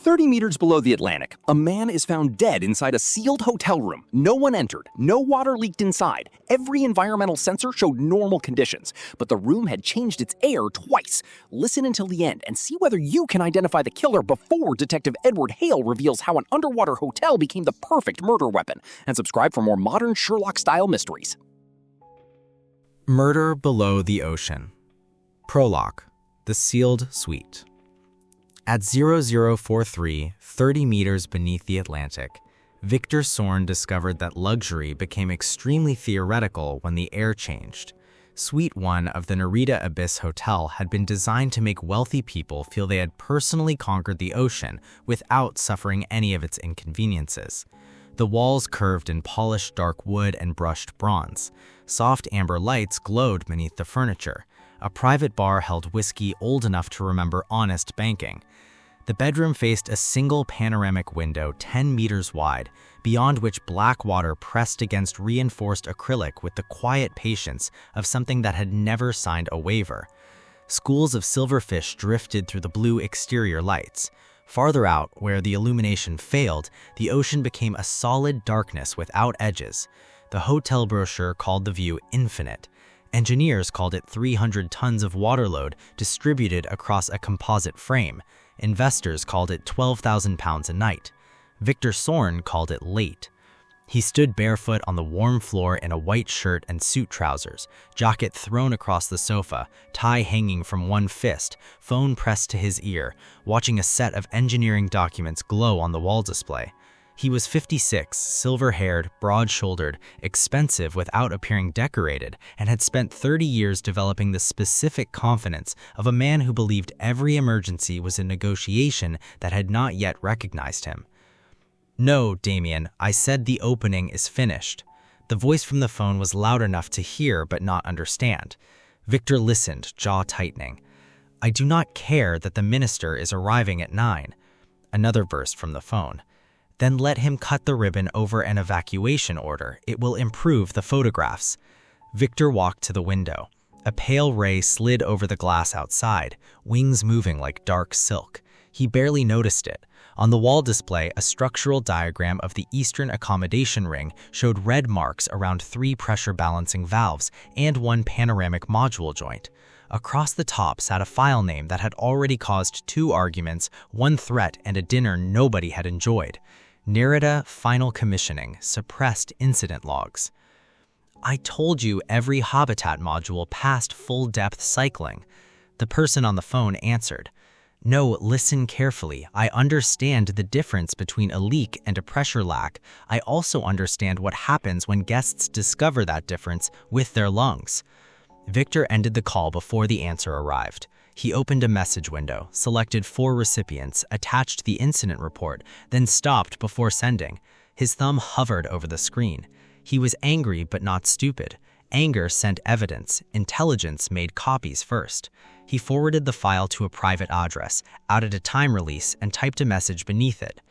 30 meters below the Atlantic, a man is found dead inside a sealed hotel room. No one entered. No water leaked inside. Every environmental sensor showed normal conditions, but the room had changed its air twice. Listen until the end and see whether you can identify the killer before Detective Edward Hale reveals how an underwater hotel became the perfect murder weapon. And subscribe for more modern Sherlock-style mysteries. Murder Below the Ocean. Prologue. The Sealed Suite. At 0043, 30 meters beneath the Atlantic, Victor Soren discovered that luxury became extremely theoretical when the air changed. Suite 1 of the Nerida Abyss Hotel had been designed to make wealthy people feel they had personally conquered the ocean without suffering any of its inconveniences. The walls curved in polished dark wood and brushed bronze. Soft amber lights glowed beneath the furniture. A private bar held whiskey old enough to remember honest banking. The bedroom faced a single panoramic window 10 meters wide, beyond which black water pressed against reinforced acrylic with the quiet patience of something that had never signed a waiver. Schools of silverfish drifted through the blue exterior lights. Farther out, where the illumination failed, the ocean became a solid darkness without edges. The hotel brochure called the view infinite. Engineers called it 300 tons of water load distributed across a composite frame. Investors called it 12,000 pounds a night. Victor Soren called it late. He stood barefoot on the warm floor in a white shirt and suit trousers, jacket thrown across the sofa, tie hanging from one fist, phone pressed to his ear, watching a set of engineering documents glow on the wall display. He was 56, silver-haired, broad-shouldered, expensive without appearing decorated, and had spent 30 years developing the specific confidence of a man who believed every emergency was a negotiation that had not yet recognized him. "No, Damien, I said the opening is finished." The voice from the phone was loud enough to hear but not understand. Victor listened, jaw tightening. "I do not care that the minister is arriving at 9. Another burst from the phone. "Then let him cut the ribbon over an evacuation order. It will improve the photographs." Victor walked to the window. A pale ray slid over the glass outside, wings moving like dark silk. He barely noticed it. On the wall display, a structural diagram of the Eastern accommodation ring showed red marks around 3 pressure-balancing valves and 1 panoramic module joint. Across the top sat a file name that had already caused 2 arguments, 1 threat, and a dinner nobody had enjoyed. Nerida Final Commissioning, Suppressed Incident Logs. "I told you every habitat module passed full-depth cycling." The person on the phone answered. "No, listen carefully. I understand the difference between a leak and a pressure lack. I also understand what happens when guests discover that difference with their lungs." Victor ended the call before the answer arrived. He opened a message window, selected 4 recipients, attached the incident report, then stopped before sending. His thumb hovered over the screen. He was angry but not stupid. Anger sent evidence. Intelligence made copies first. He forwarded the file to a private address, added a time release, and typed a message beneath it.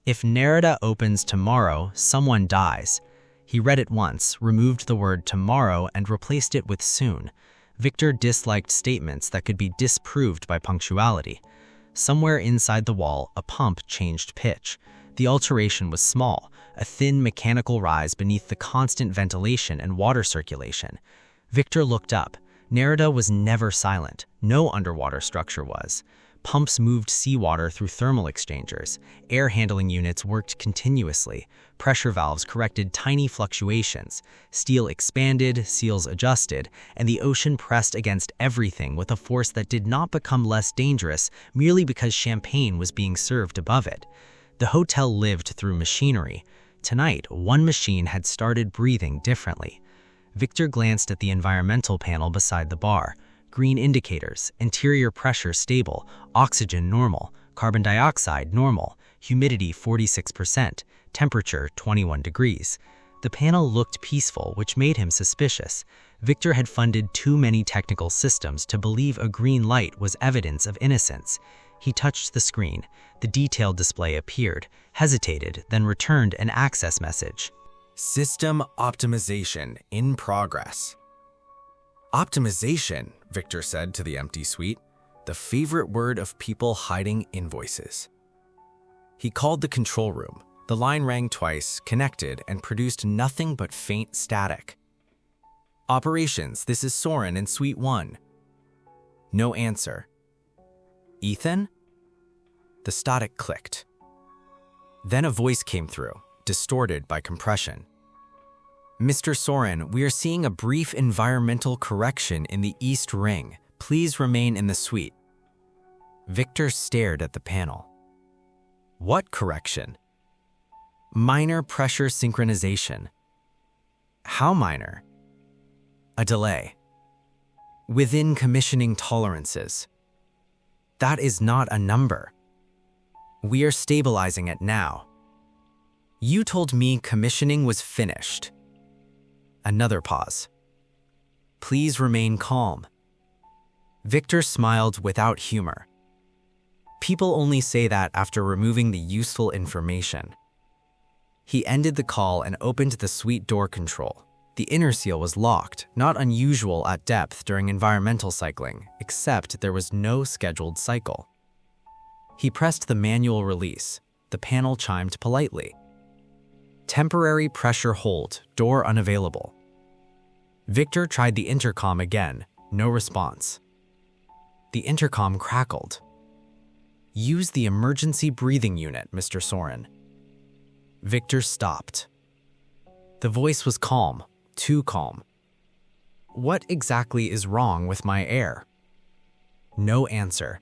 "If Nerida opens tomorrow, someone dies." He read it once, removed the word tomorrow, and replaced it with soon. Victor disliked statements that could be disproved by punctuality. Somewhere inside the wall, a pump changed pitch. The alteration was small, a thin mechanical rise beneath the constant ventilation and water circulation. Victor looked up. Nerida was never silent. No underwater structure was. Pumps moved seawater through thermal exchangers. Air handling units worked continuously. Pressure valves corrected tiny fluctuations. Steel expanded, seals adjusted, and the ocean pressed against everything with a force that did not become less dangerous merely because champagne was being served above it. The hotel lived through machinery. Tonight, one machine had started breathing differently. Victor glanced at the environmental panel beside the bar. Green indicators, interior pressure stable, oxygen normal, carbon dioxide normal, humidity 46%, temperature 21 degrees. The panel looked peaceful, which made him suspicious. Victor had funded too many technical systems to believe a green light was evidence of innocence. He touched the screen. The detailed display appeared, hesitated, then returned an access message. "System optimization in progress." "Optimization," Victor said to the empty suite, "the favorite word of people hiding invoices." He called the control room. The line rang twice, connected, and produced nothing but faint static. "Operations, this is Soren in Suite 1. No answer. "Ethan?" The static clicked. Then a voice came through, distorted by compression. "Mr. Soren, we are seeing a brief environmental correction in the East Ring. Please remain in the suite." Victor stared at the panel. "What correction?" "Minor pressure synchronization." "How minor?" "A delay. Within commissioning tolerances." "That is not a number." "We are stabilizing it now." "You told me commissioning was finished." Another pause. "Please remain calm." Victor smiled without humor. People only say that after removing the useful information. He ended the call and opened the suite door control. The inner seal was locked, not unusual at depth during environmental cycling, except there was no scheduled cycle. He pressed the manual release. The panel chimed politely. "Temporary pressure hold, door unavailable." Victor tried the intercom again, no response. The intercom crackled. "Use the emergency breathing unit, Mr. Soren." Victor stopped. The voice was calm, too calm. "What exactly is wrong with my air?" No answer.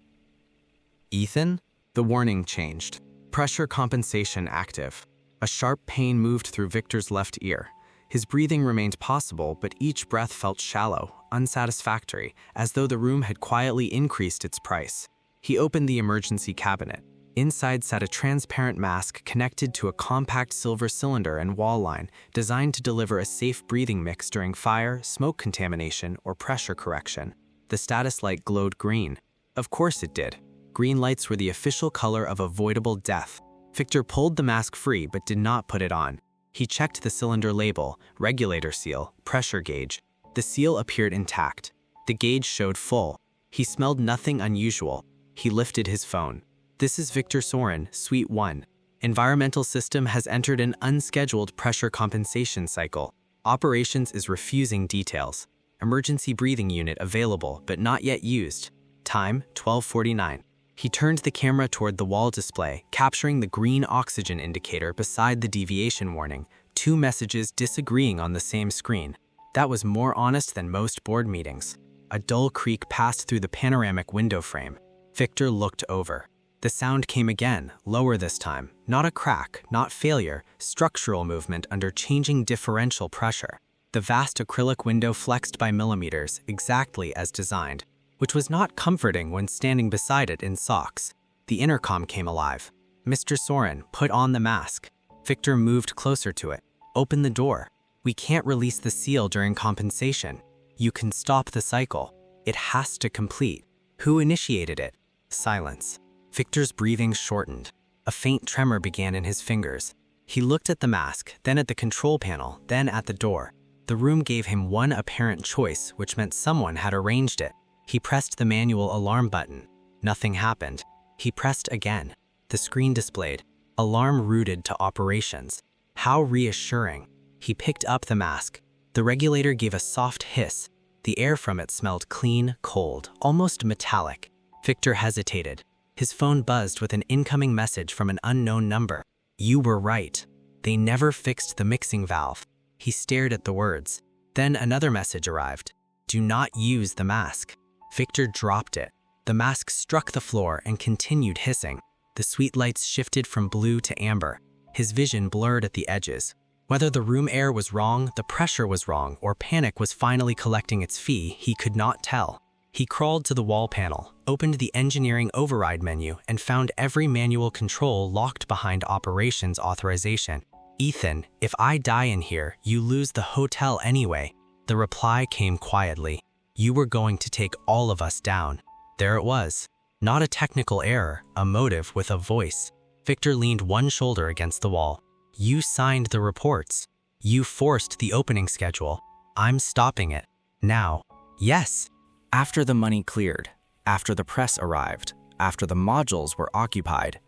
"Ethan?" The warning changed. Pressure compensation active. A sharp pain moved through Victor's left ear. His breathing remained possible, but each breath felt shallow, unsatisfactory, as though the room had quietly increased its price. He opened the emergency cabinet. Inside sat a transparent mask connected to a compact silver cylinder and wall line, designed to deliver a safe breathing mix during fire, smoke contamination, or pressure correction. The status light glowed green. Of course it did. Green lights were the official color of avoidable death. Victor pulled the mask free but did not put it on. He checked the cylinder label, regulator seal, pressure gauge. The seal appeared intact. The gauge showed full. He smelled nothing unusual. He lifted his phone. "This is Victor Soren, Suite 1. Environmental system has entered an unscheduled pressure compensation cycle. Operations is refusing details. Emergency breathing unit available but not yet used. Time 12:49. He turned the camera toward the wall display, capturing the green oxygen indicator beside the deviation warning, two messages disagreeing on the same screen. That was more honest than most board meetings. A dull creak passed through the panoramic window frame. Victor looked over. The sound came again, lower this time. Not a crack, not failure, structural movement under changing differential pressure. The vast acrylic window flexed by millimeters, exactly as designed, which was not comforting when standing beside it in socks. The intercom came alive. "Mr. Soren, put on the mask." Victor moved closer to it. "Open the door. We can't release the seal during compensation. You can stop the cycle. It has to complete." "Who initiated it?" Silence. Victor's breathing shortened. A faint tremor began in his fingers. He looked at the mask, then at the control panel, then at the door. The room gave him one apparent choice, which meant someone had arranged it. He pressed the manual alarm button. Nothing happened. He pressed again. The screen displayed, "Alarm routed to operations." How reassuring. He picked up the mask. The regulator gave a soft hiss. The air from it smelled clean, cold, almost metallic. Victor hesitated. His phone buzzed with an incoming message from an unknown number. "You were right. They never fixed the mixing valve." He stared at the words. Then another message arrived. "Do not use the mask." Victor dropped it. The mask struck the floor and continued hissing. The suite lights shifted from blue to amber. His vision blurred at the edges. Whether the room air was wrong, the pressure was wrong, or panic was finally collecting its fee, he could not tell. He crawled to the wall panel, opened the engineering override menu, and found every manual control locked behind operations authorization. "Ethan, if I die in here, you lose the hotel anyway." The reply came quietly. "You were going to take all of us down." There it was. Not a technical error, a motive with a voice. Victor leaned one shoulder against the wall. "You signed the reports. You forced the opening schedule. I'm stopping it. Now." "Yes." After the money cleared, after the press arrived, after the modules were occupied,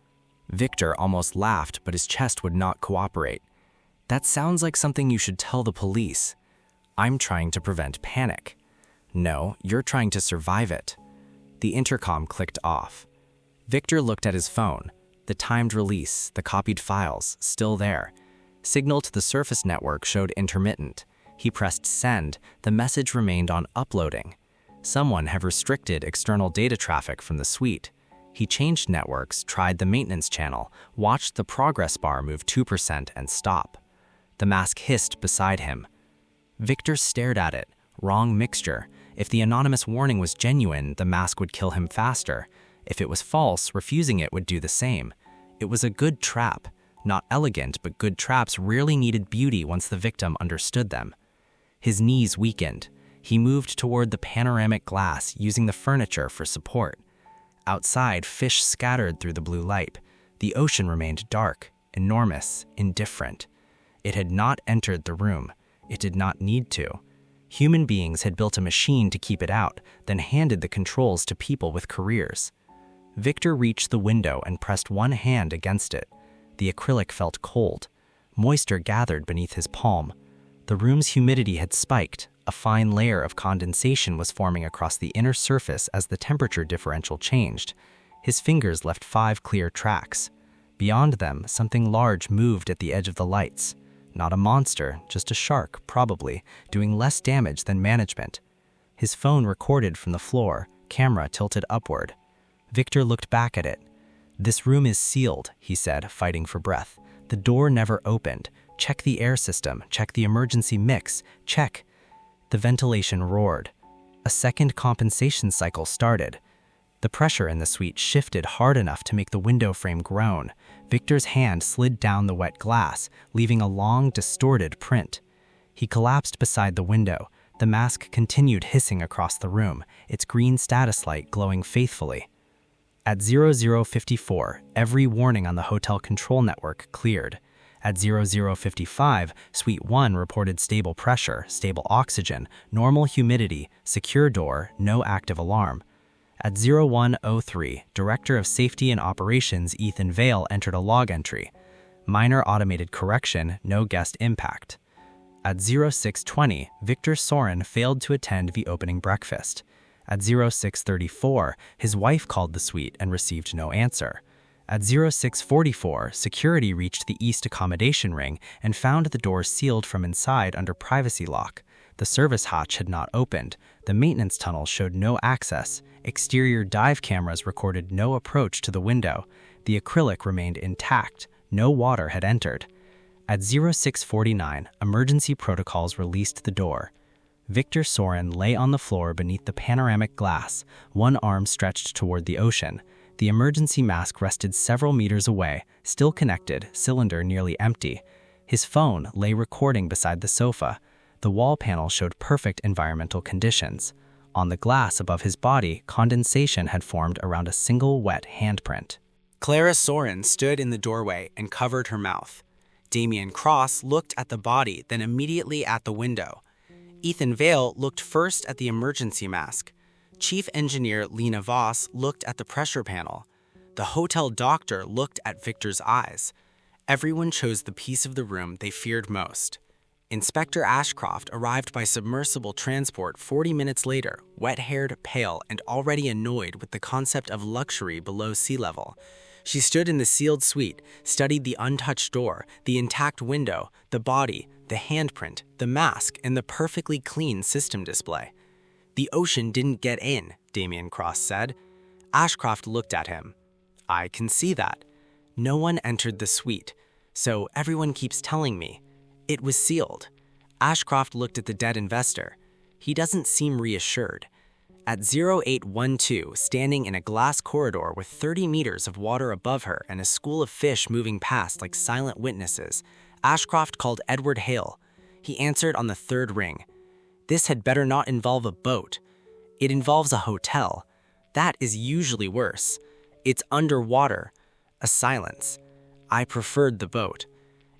Victor almost laughed, but his chest would not cooperate. That sounds like something you should tell the police. I'm trying to prevent panic. No, you're trying to survive it. The intercom clicked off. Victor looked at his phone. The timed release, the copied files, still there. Signal to the surface network showed intermittent. He pressed send. The message remained on uploading. Someone had restricted external data traffic from the suite. He changed networks, tried the maintenance channel, watched the progress bar move 2% and stop. The mask hissed beside him. Victor stared at it. Wrong mixture. If the anonymous warning was genuine, the mask would kill him faster. If it was false, refusing it would do the same. It was a good trap. Not elegant, but good traps rarely needed beauty once the victim understood them. His knees weakened. He moved toward the panoramic glass, using the furniture for support. Outside, fish scattered through the blue light. The ocean remained dark, enormous, indifferent. It had not entered the room. It did not need to. Human beings had built a machine to keep it out, then handed the controls to people with careers. Victor reached the window and pressed one hand against it. The acrylic felt cold. Moisture gathered beneath his palm. The room's humidity had spiked. A fine layer of condensation was forming across the inner surface as the temperature differential changed. His fingers left 5 clear tracks. Beyond them, something large moved at the edge of the lights. Not a monster, just a shark, probably, doing less damage than management. His phone recorded from the floor, camera tilted upward. Victor looked back at it. "This room is sealed," he said, fighting for breath. "The door never opened. Check the air system, check the emergency mix, check." The ventilation roared. A second compensation cycle started. The pressure in the suite shifted hard enough to make the window frame groan. Victor's hand slid down the wet glass, leaving a long, distorted print. He collapsed beside the window. The mask continued hissing across the room, its green status light glowing faithfully. At 0054, every warning on the hotel control network cleared. At 0055, Suite 1 reported stable pressure, stable oxygen, normal humidity, secure door, no active alarm. At 0103, Director of Safety and Operations Ethan Vale entered a log entry. Minor automated correction, no guest impact. At 0620, Victor Soren failed to attend the opening breakfast. At 0634, his wife called the suite and received no answer. At 0644, security reached the east accommodation ring and found the door sealed from inside under privacy lock. The service hatch had not opened. The maintenance tunnel showed no access. Exterior dive cameras recorded no approach to the window. The acrylic remained intact. No water had entered. At 0649, emergency protocols released the door. Victor Soren lay on the floor beneath the panoramic glass, one arm stretched toward the ocean. The emergency mask rested several meters away, still connected, cylinder nearly empty. His phone lay recording beside the sofa. The wall panel showed perfect environmental conditions. On the glass above his body, condensation had formed around a single wet handprint. Clara Soren stood in the doorway and covered her mouth. Damian Cross looked at the body, then immediately at the window. Ethan Vale looked first at the emergency mask. Chief Engineer Lena Voss looked at the pressure panel. The hotel doctor looked at Victor's eyes. Everyone chose the piece of the room they feared most. Inspector Ashcroft arrived by submersible transport 40 minutes later, wet-haired, pale, and already annoyed with the concept of luxury below sea level. She stood in the sealed suite, studied the untouched door, the intact window, the body, the handprint, the mask, and the perfectly clean system display. "The ocean didn't get in," Damian Cross said. Ashcroft looked at him. "I can see that. No one entered the suite, so everyone keeps telling me. It was sealed." Ashcroft looked at the dead investor. He doesn't seem reassured. At 0812, standing in a glass corridor with 30 meters of water above her and a school of fish moving past like silent witnesses, Ashcroft called Edward Hale. He answered on the third ring. "This had better not involve a boat. It involves a hotel. That is usually worse. It's underwater." A silence. "I preferred the boat.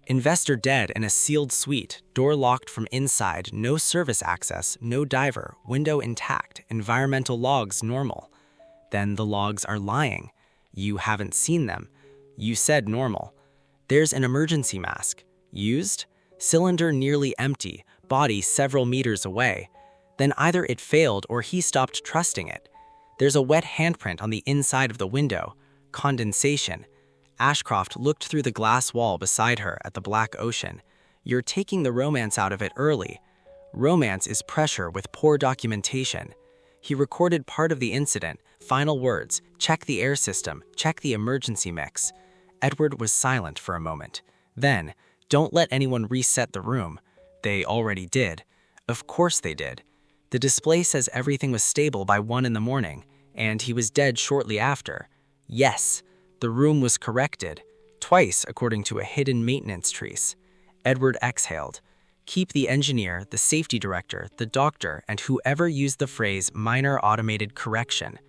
Investor dead in a sealed suite, door locked from inside, no service access, no diver, window intact, environmental logs normal." "Then the logs are lying. You haven't seen them. You said normal. There's an emergency mask. Used? Cylinder nearly empty, body several meters away. Then either it failed or he stopped trusting it. There's a wet handprint on the inside of the window. Condensation. Ashcroft looked through the glass wall beside her at the black ocean. You're taking the romance out of it early. Romance is pressure with poor documentation. He recorded part of the incident, final words, check the air system, check the emergency mix. Edward was silent for a moment. Then, don't let anyone reset the room. They already did. Of course they did. The display says everything was stable by 1 in the morning, and he was dead shortly after. Yes, the room was corrected. Twice, according to a hidden maintenance trace. Edward exhaled. Keep the engineer, the safety director, the doctor, and whoever used the phrase minor automated correction.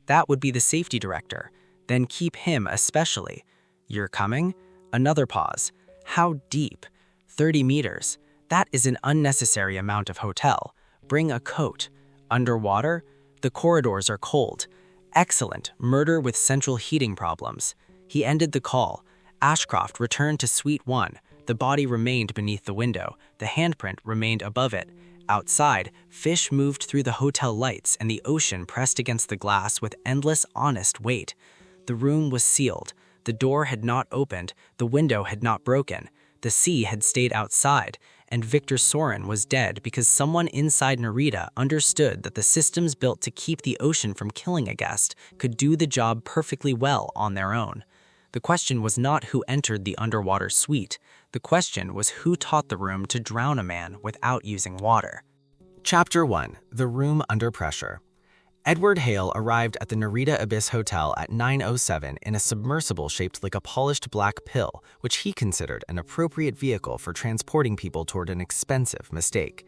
That would be the safety director. Then keep him especially. You're coming? Another pause. How deep? 30 meters. That is an unnecessary amount of hotel. Bring a coat. Underwater? The corridors are cold. Excellent. Murder with central heating problems. He ended the call. Ashcroft returned to Suite 1. The body remained beneath the window. The handprint remained above it. Outside, fish moved through the hotel lights and the ocean pressed against the glass with endless, honest weight. The room was sealed. The door had not opened. The window had not broken. The sea had stayed outside. And Victor Soren was dead because someone inside Nerida understood that the systems built to keep the ocean from killing a guest could do the job perfectly well on their own. The question was not who entered the underwater suite. The question was who taught the room to drown a man without using water. Chapter 1. The Room Under Pressure. Edward Hale arrived at the Nerida Abyss Hotel at 9:07 in a submersible shaped like a polished black pill, which he considered an appropriate vehicle for transporting people toward an expensive mistake.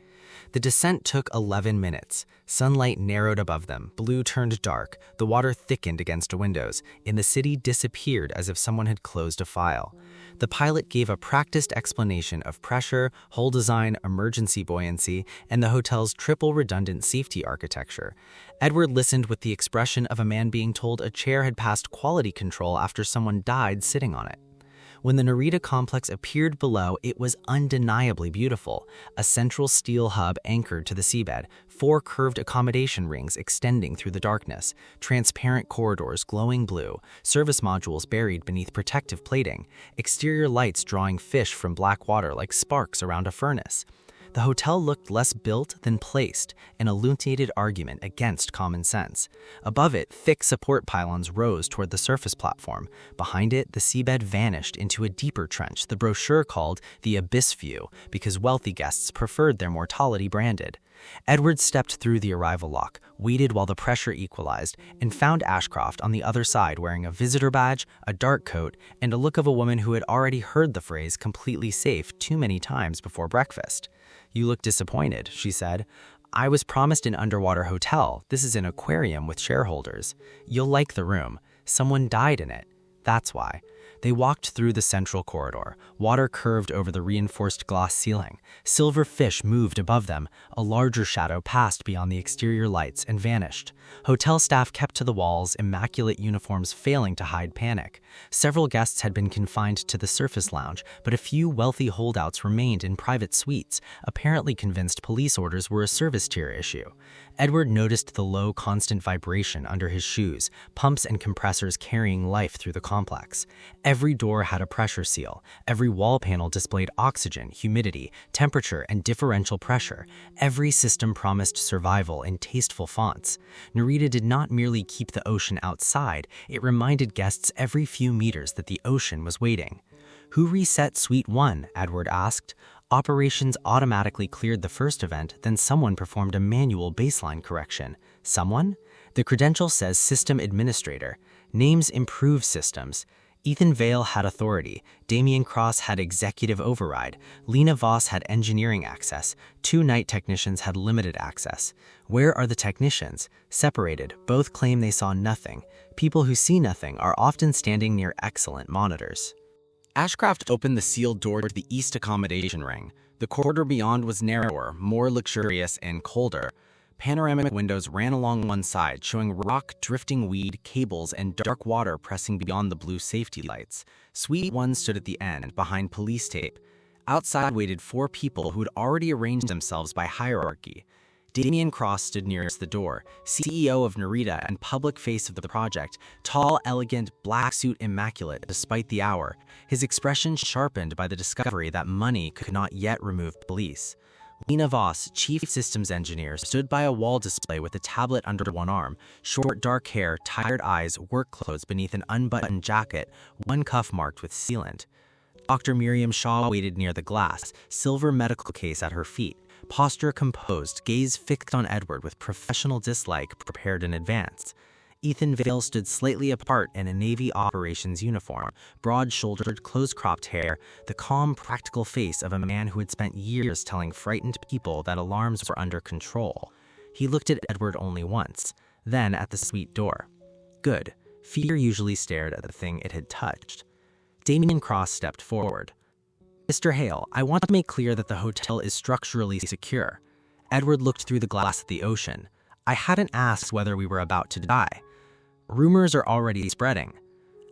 The descent took 11 minutes. Sunlight narrowed above them, blue turned dark, the water thickened against windows, and the city disappeared as if someone had closed a file. The pilot gave a practiced explanation of pressure, hull design, emergency buoyancy, and the hotel's triple redundant safety architecture. Edward listened with the expression of a man being told a chair had passed quality control after someone died sitting on it. When the Nerida complex appeared below, it was undeniably beautiful. A central steel hub anchored to the seabed, 4 curved accommodation rings extending through the darkness, transparent corridors glowing blue, service modules buried beneath protective plating, exterior lights drawing fish from black water like sparks around a furnace. The hotel looked less built than placed, an illuminated argument against common sense. Above it, thick support pylons rose toward the surface platform. Behind it, the seabed vanished into a deeper trench the brochure called the Abyss View because wealthy guests preferred their mortality branded. Edward stepped through the arrival lock, waited while the pressure equalized, and found Ashcroft on the other side wearing a visitor badge, a dark coat, and a look of a woman who had already heard the phrase completely safe too many times before breakfast. "You look disappointed," she said. "I was promised an underwater hotel. This is an aquarium with shareholders. You'll like the room. Someone died in it. That's why." They walked through the central corridor. Water curved over the reinforced glass ceiling. Silver fish moved above them. A larger shadow passed beyond the exterior lights and vanished. Hotel staff kept to the walls, immaculate uniforms failing to hide panic. Several guests had been confined to the surface lounge, but a few wealthy holdouts remained in private suites, apparently convinced police orders were a service tier issue. Edward noticed the low, constant vibration under his shoes, pumps and compressors carrying life through the complex. Every door had a pressure seal. Every wall panel displayed oxygen, humidity, temperature, and differential pressure. Every system promised survival in tasteful fonts. Nerida did not merely keep the ocean outside, it reminded guests every few meters that the ocean was waiting. "Who reset Suite 1?" Edward asked. Operations automatically cleared the first event, then someone performed a manual baseline correction. Someone? The credential says System Administrator. Names improve systems. Ethan Vale had authority. Damian Cross had executive override. Lena Voss had engineering access. 2 night technicians had limited access. Where are the technicians? Separated, both claim they saw nothing. People who see nothing are often standing near excellent monitors. Ashcroft opened the sealed door to the east accommodation ring. The corridor beyond was narrower, more luxurious, and colder. Panoramic windows ran along one side, showing rock, drifting weed, cables, and dark water pressing beyond the blue safety lights. Suite 1 stood at the end, behind police tape. Outside waited 4 people who had already arranged themselves by hierarchy. Damien Cross stood nearest the door, CEO of Nerida and public face of the project, tall, elegant, black suit immaculate despite the hour, his expression sharpened by the discovery that money could not yet remove police. Lena Voss, chief systems engineer, stood by a wall display with a tablet under one arm, short dark hair, tired eyes, work clothes beneath an unbuttoned jacket, one cuff marked with sealant. Dr. Miriam Shaw waited near the glass, silver medical case at her feet, posture composed, gaze fixed on Edward with professional dislike prepared in advance. Ethan Vale stood slightly apart in a Navy operations uniform, broad-shouldered, close-cropped hair, the calm, practical face of a man who had spent years telling frightened people that alarms were under control. He looked at Edward only once, then at the suite door. Good. Fear usually stared at the thing it had touched. Damien Cross stepped forward. Mr. Hale, I want to make clear that the hotel is structurally secure. Edward looked through the glass at the ocean. I hadn't asked whether we were about to die. Rumors are already spreading.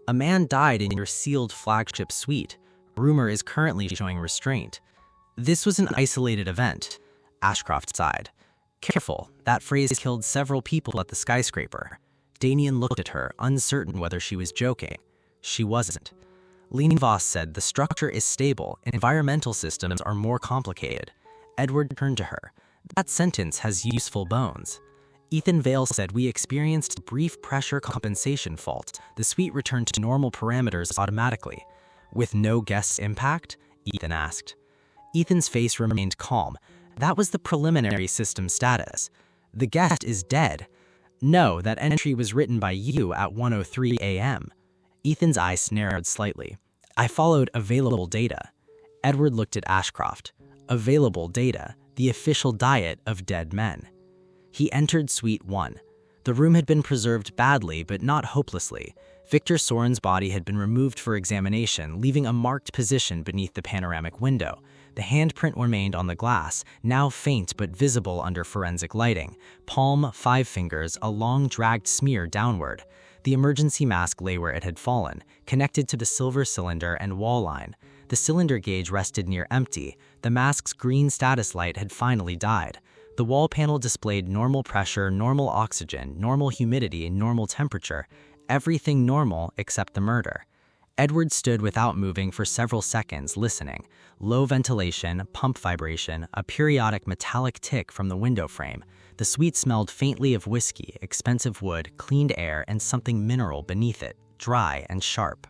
A man died in your sealed flagship suite. Rumor is currently showing restraint. This was an isolated event. Ashcroft sighed. Careful, that phrase killed several people at the skyscraper. Damien looked at her, uncertain whether she was joking. She wasn't. Lena Voss said the structure is stable, environmental systems are more complicated. Edward turned to her. That sentence has useful bones. Ethan Vale said we experienced a brief pressure compensation fault. The suite returned to normal parameters automatically. With no guest impact? Ethan asked. Ethan's face remained calm. That was the preliminary system status. The guest is dead. No, that entry was written by you at 1:03 a.m. Ethan's eyes narrowed slightly. I followed available data. Edward looked at Ashcroft. Available data, the official diet of dead men. He entered Suite 1. The room had been preserved badly, but not hopelessly. Victor Soren's body had been removed for examination, leaving a marked position beneath the panoramic window. The handprint remained on the glass, now faint but visible under forensic lighting. Palm, 5 fingers, a long dragged smear downward. The emergency mask lay where it had fallen, connected to the silver cylinder and wall line. The cylinder gauge rested near empty. The mask's green status light had finally died. The wall panel displayed normal pressure, normal oxygen, normal humidity, normal temperature. Everything normal except the murder. Edward stood without moving for several seconds, listening. Low ventilation, pump vibration, a periodic metallic tick from the window frame. The suite smelled faintly of whiskey, expensive wood, cleaned air, and something mineral beneath it, dry and sharp.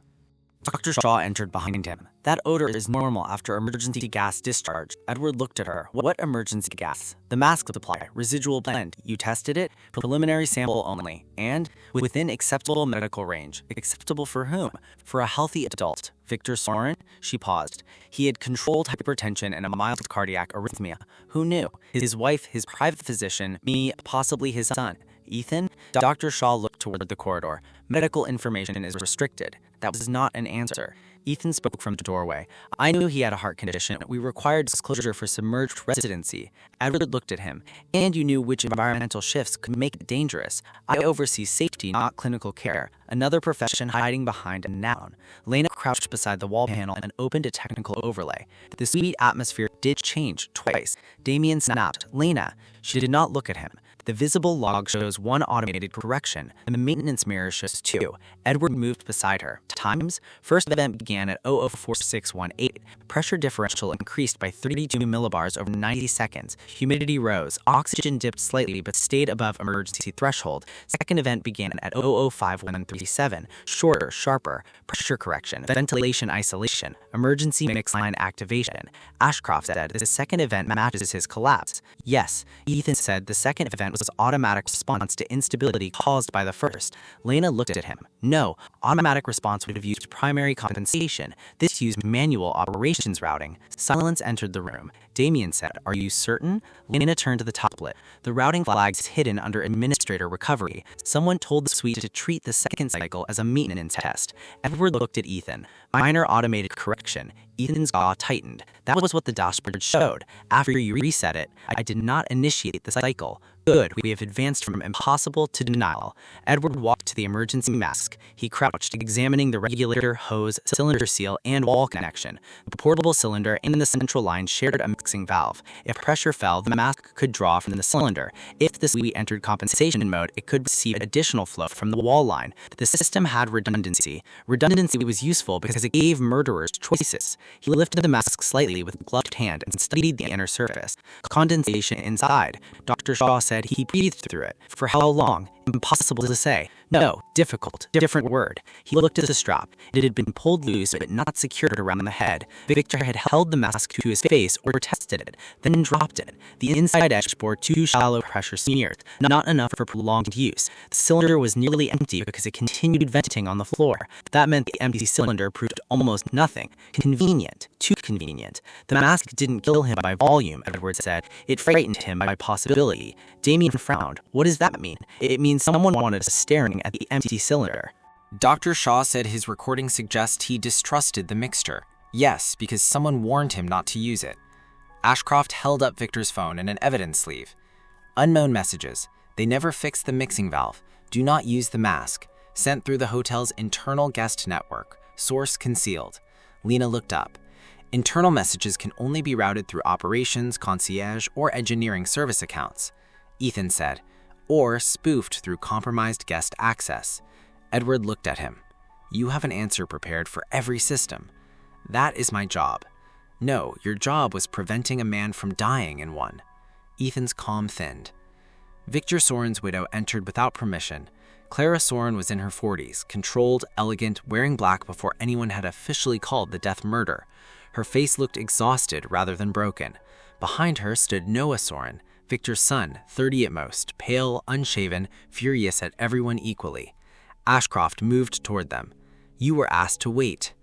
Dr. Shaw entered behind him. That odor is normal after emergency gas discharge. Edward looked at her. What emergency gas? The mask supply, residual blend. You tested it? Preliminary sample only. And within acceptable medical range. Acceptable for whom? For a healthy adult. Victor Soren? She paused. He had controlled hypertension and a mild cardiac arrhythmia. Who knew? His wife, his private physician, me, possibly his son. Ethan? Dr. Shaw looked toward the corridor. Medical information is restricted. That was not an answer. Ethan spoke from the doorway. I knew he had a heart condition. We required disclosure for submerged residency. Edward looked at him. And you knew which environmental shifts could make it dangerous. I oversee safety, not clinical care. Another profession hiding behind a noun. Lena crouched beside the wall panel and opened a technical overlay. The suite atmosphere did change twice. Damien snapped. Lena. She did not look at him. The visible log shows 1 automated correction. The maintenance mirror shows 2. Edward moved beside her. Times? First event began at 004618. Pressure differential increased by 32 millibars over 90 seconds. Humidity rose. Oxygen dipped slightly but stayed above emergency threshold. Second event began at 005137. Shorter, sharper. Pressure correction. Ventilation isolation. Emergency mix line activation. Ashcroft said the second event matches his collapse. Yes, Ethan said the second event was automatic response to instability caused by the first. Lena looked at him. No, automatic response would have used primary compensation. This used manual operations routing. Silence entered the room. Damien said, "Are you certain?" Lena turned to the tablet. The routing flag is hidden under administrator recovery. Someone told the suite to treat the second cycle as a maintenance test. Edward looked at Ethan. Minor automated correction. Ethan's jaw tightened. That was what the dashboard showed. After you reset it, I did not initiate the cycle. Good, we have advanced from impossible to denial. Edward walked to the emergency mask. He crouched, examining the regulator, hose, cylinder seal, and wall connection. The portable cylinder and the central line shared a mixing valve. If pressure fell, the mask could draw from the cylinder. If the suite entered compensation mode, it could receive additional flow from the wall line. The system had redundancy. Redundancy was useful because it gave murderers choices. He lifted the mask slightly with a gloved hand and studied the inner surface. Condensation inside. Dr. Shaw said he breathed through it. For how long? Impossible to say. No, difficult. Different word. He looked at the strap. It had been pulled loose but not secured around the head. Victor had held the mask to his face or tested it, then dropped it. The inside edge bore 2 shallow pressure smears, not enough for prolonged use. The cylinder was nearly empty because it continued venting on the floor. That meant the empty cylinder proved almost nothing. Convenient. Too convenient. The mask didn't kill him by volume, Edward said. It frightened him by possibility. Damien frowned. What does that mean? It means someone wanted us staring at the empty cylinder. Dr. Shaw said his recording suggests he distrusted the mixture. Yes, because someone warned him not to use it. Ashcroft held up Victor's phone and an evidence sleeve. Unknown messages. They never fixed the mixing valve. Do not use the mask. Sent through the hotel's internal guest network. Source concealed. Lena looked up. Internal messages can only be routed through operations, concierge, or engineering service accounts. Ethan said, or spoofed through compromised guest access. Edward looked at him. You have an answer prepared for every system. That is my job. No, your job was preventing a man from dying in one. Ethan's calm thinned. Victor Soren's widow entered without permission. Clara Soren was in her 40s, controlled, elegant, wearing black before anyone had officially called the death murder. Her face looked exhausted rather than broken. Behind her stood Noah Soren, Victor's son, 30 at most, pale, unshaven, furious at everyone equally. Ashcroft moved toward them. You were asked to wait.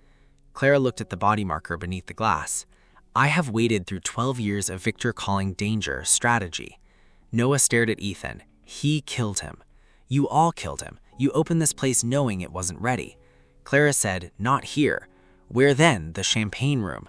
Clara looked at the body marker beneath the glass. I have waited through 12 years of Victor calling danger strategy. Noah stared at Ethan. He killed him. You all killed him. You opened this place knowing it wasn't ready. Clara said, not here. Where then? The champagne room.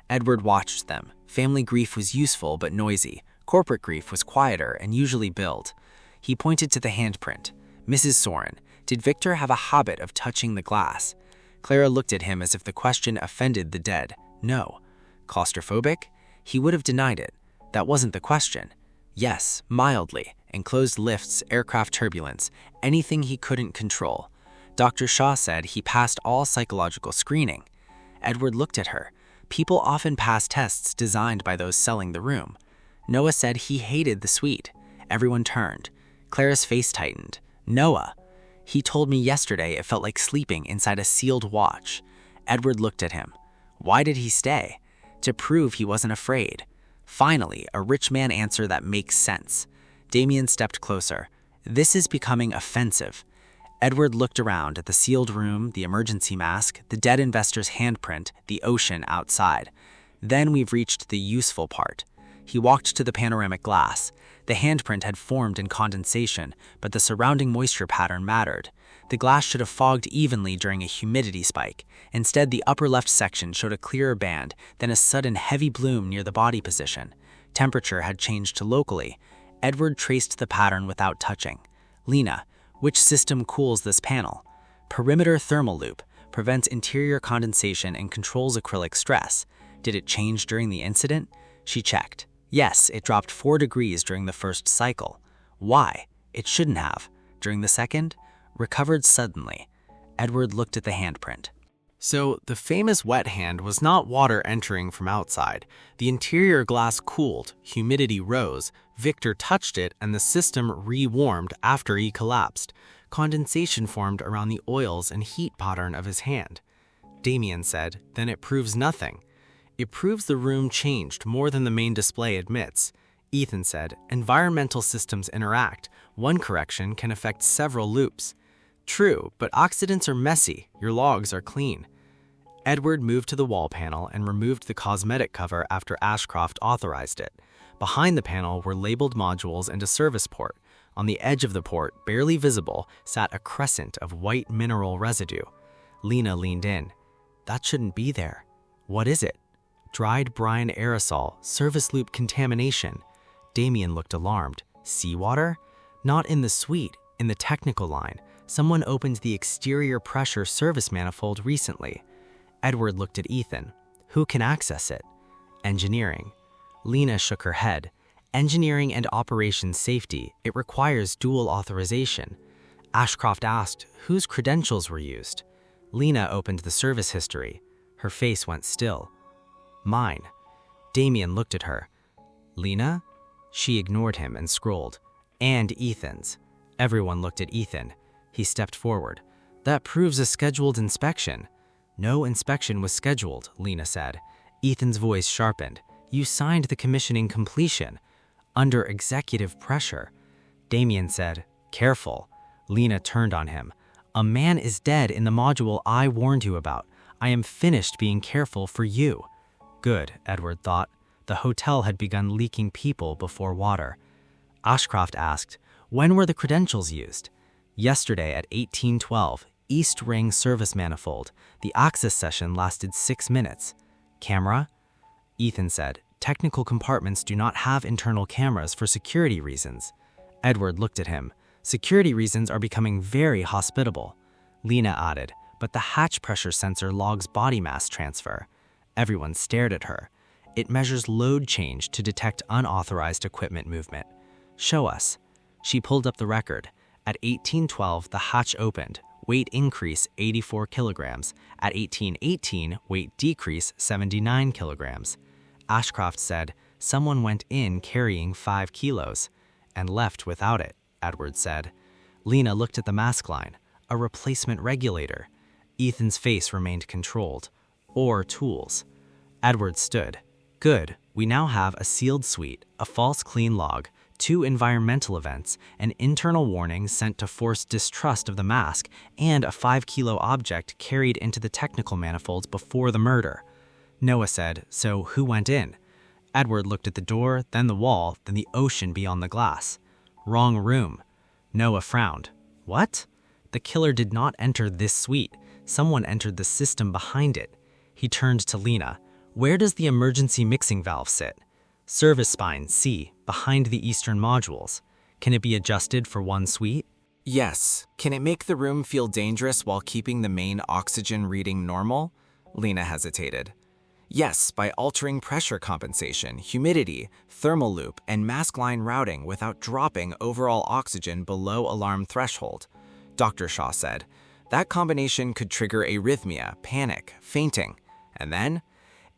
Edward watched them. Family grief was useful but noisy. Corporate grief was quieter and usually billed. He pointed to the handprint. Mrs. Soren, did Victor have a habit of touching the glass? Clara looked at him as if the question offended the dead. No. Claustrophobic? He would have denied it. That wasn't the question. Yes, mildly. Enclosed lifts, aircraft turbulence, anything he couldn't control. Dr. Shaw said he passed all psychological screening. Edward looked at her. People often pass tests designed by those selling the room. Noah said he hated the suite. Everyone turned. Clara's face tightened. Noah. He told me yesterday it felt like sleeping inside a sealed watch. Edward looked at him. Why did he stay? To prove he wasn't afraid. Finally, a rich man answer that makes sense. Damien stepped closer. This is becoming offensive. Edward looked around at the sealed room, the emergency mask, the dead investor's handprint, the ocean outside. Then we've reached the useful part. He walked to the panoramic glass. The handprint had formed in condensation, but the surrounding moisture pattern mattered. The glass should have fogged evenly during a humidity spike. Instead, the upper left section showed a clearer band, then a sudden heavy bloom near the body position. Temperature had changed locally. Edward traced the pattern without touching. Lena, which system cools this panel? Perimeter thermal loop, prevents interior condensation and controls acrylic stress. Did it change during the incident? She checked. Yes, it dropped 4 degrees during the first cycle. Why? It shouldn't have. During the second? Recovered suddenly. Edward looked at the handprint. So the famous wet hand was not water entering from outside. The interior glass cooled, humidity rose, Victor touched it, and the system re-warmed after he collapsed. Condensation formed around the oils and heat pattern of his hand. Damien said, then it proves nothing. It proves the room changed more than the main display admits. Ethan said, environmental systems interact. One correction can affect several loops. True, but oxidants are messy. Your logs are clean. Edward moved to the wall panel and removed the cosmetic cover after Ashcroft authorized it. Behind the panel were labeled modules and a service port. On the edge of the port, barely visible, sat a crescent of white mineral residue. Lena leaned in. That shouldn't be there. What is it? Dried brine aerosol, service loop contamination. Damien looked alarmed. Seawater? Not in the suite, in the technical line. Someone opened the exterior pressure service manifold recently. Edward looked at Ethan. Who can access it? Engineering. Lena shook her head. Engineering and operations safety, it requires dual authorization. Ashcroft asked whose credentials were used. Lena opened the service history. Her face went still. Mine. Damien looked at her. Lena? She ignored him and scrolled. And Ethan's. Everyone looked at Ethan. He stepped forward. That proves a scheduled inspection. No inspection was scheduled, Lena said. Ethan's voice sharpened. You signed the commissioning completion. Under executive pressure. Damien said, careful. Lena turned on him. A man is dead in the module I warned you about. I am finished being careful for you. Good, Edward thought. The hotel had begun leaking people before water. Ashcroft asked, when were the credentials used? Yesterday at 1812, East Ring service manifold. The access session lasted 6 minutes. Camera? Ethan said, technical compartments do not have internal cameras for security reasons. Edward looked at him. Security reasons are becoming very hospitable. Lena added, but the hatch pressure sensor logs body mass transfer. Everyone stared at her. It measures load change to detect unauthorized equipment movement. Show us. She pulled up the record. At 1812, the hatch opened. Weight increase 84 kilograms. At 1818, weight decrease 79 kilograms. Ashcroft said, someone went in carrying 5 kilos and left without it, Edward said. Lena looked at the mask line. A replacement regulator. Ethan's face remained controlled. Or tools. Edward stood. Good, we now have a sealed suite, a false clean log, 2 environmental events, an internal warning sent to force distrust of the mask, and a 5-kilo object carried into the technical manifolds before the murder. Noah said, so who went in? Edward looked at the door, then the wall, then the ocean beyond the glass. Wrong room. Noah frowned. What? The killer did not enter this suite. Someone entered the system behind it. He turned to Lena. Where does the emergency mixing valve sit? Service spine, C, behind the eastern modules. Can it be adjusted for one suite? Yes. Can it make the room feel dangerous while keeping the main oxygen reading normal? Lena hesitated. Yes, by altering pressure compensation, humidity, thermal loop, and mask line routing without dropping overall oxygen below alarm threshold. Dr. Shaw said, that combination could trigger arrhythmia, panic, fainting. And then,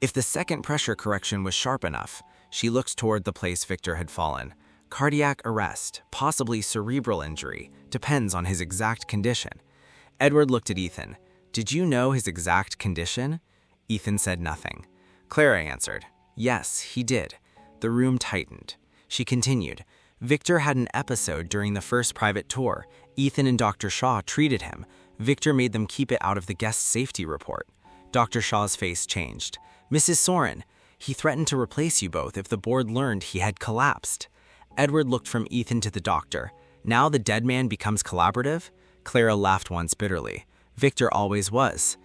if the second pressure correction was sharp enough, she looked toward the place Victor had fallen. Cardiac arrest, possibly cerebral injury, depends on his exact condition. Edward looked at Ethan. Did you know his exact condition? Ethan said nothing. Clara answered, yes, he did. The room tightened. She continued, Victor had an episode during the first private tour. Ethan and Dr. Shaw treated him. Victor made them keep it out of the guest safety report. Dr. Shaw's face changed. Mrs. Soren, he threatened to replace you both if the board learned he had collapsed. Edward looked from Ethan to the doctor. Now the dead man becomes collaborative? Clara laughed once bitterly. Victor always was.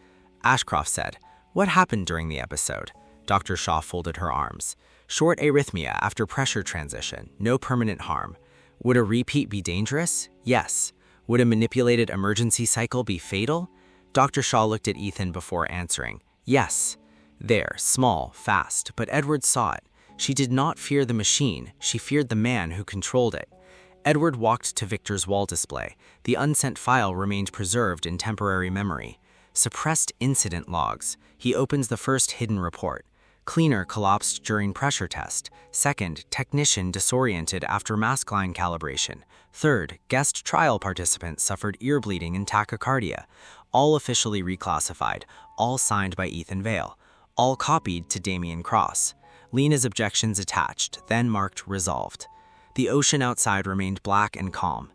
Ashcroft said, what happened during the episode? Dr. Shaw folded her arms. Short arrhythmia after pressure transition, no permanent harm. Would a repeat be dangerous? Yes. Would a manipulated emergency cycle be fatal? Dr. Shaw looked at Ethan before answering. Yes. There, small, fast, but Edward saw it. She did not fear the machine, she feared the man who controlled it. Edward walked to Victor's wall display. The unsent file remained preserved in temporary memory. Suppressed incident logs. He opens the first hidden report. Cleaner collapsed during pressure test. Second, technician disoriented after mask line calibration. Third, guest trial participant suffered ear bleeding and tachycardia. All officially reclassified, all signed by Ethan Vale. All copied to Damien Cross. Lena's objections attached, then marked resolved. The ocean outside remained black and calm.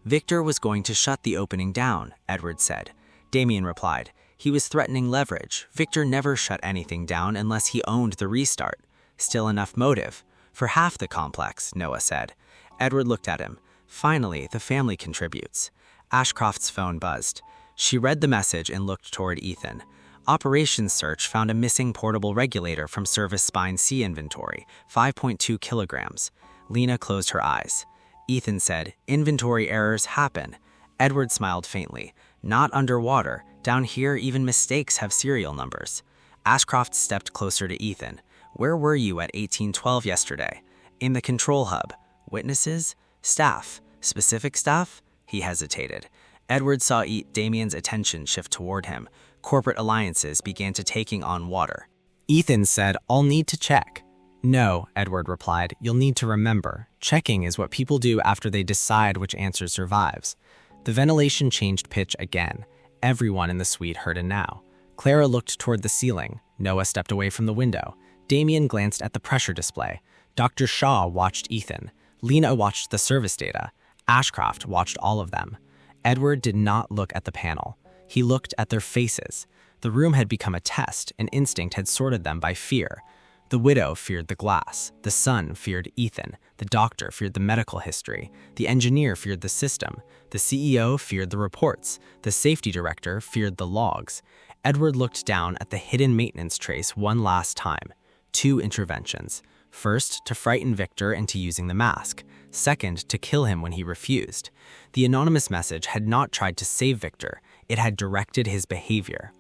Victor was going to shut the opening down, Edward said. Damien replied, he was threatening leverage. Victor never shut anything down unless he owned the restart. Still enough motive. For half the complex, Noah said. Edward looked at him. Finally, the family contributes. Ashcroft's phone buzzed. She read the message and looked toward Ethan. Operations search found a missing portable regulator from service spine C inventory, 5.2 kilograms. Lena closed her eyes. Ethan said, "Inventory errors happen." Edward smiled faintly. "Not underwater. Down here, even mistakes have serial numbers." Ashcroft stepped closer to Ethan. "Where were you at 1812 yesterday?" "In the control hub." "Witnesses?" "Staff." "Specific staff?" He hesitated. Edward saw Damien's attention shift toward him. Corporate alliances began to taking on water. Ethan said, "I'll need to check." "No," Edward replied. "You'll need to remember. Checking is what people do after they decide which answer survives." The ventilation changed pitch again. Everyone in the suite heard a now. Clara looked toward the ceiling. Noah stepped away from the window. Damien glanced at the pressure display. Dr. Shaw watched Ethan. Lena watched the service data. Ashcroft watched all of them. Edward did not look at the panel. He looked at their faces. The room had become a test, and instinct had sorted them by fear. The widow feared the glass. The son feared Ethan. The doctor feared the medical history. The engineer feared the system. The CEO feared the reports. The safety director feared the logs. Edward looked down at the hidden maintenance trace one last time. 2 interventions. First, to frighten Victor into using the mask. Second, to kill him when he refused. The anonymous message had not tried to save Victor. It had directed his behavior.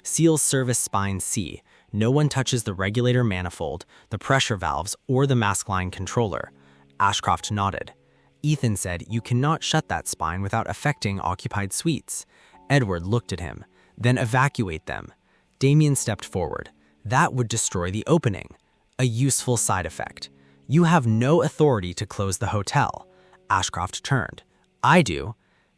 Seal service spine C. No one touches the regulator manifold, the pressure valves, or the mask line controller. Ashcroft nodded. Ethan said, "You cannot shut that spine without affecting occupied suites." Edward looked at him. "Then evacuate them." Damien stepped forward. "That would destroy the opening." A useful side effect. "You have no authority to close the hotel." Ashcroft turned. "I do."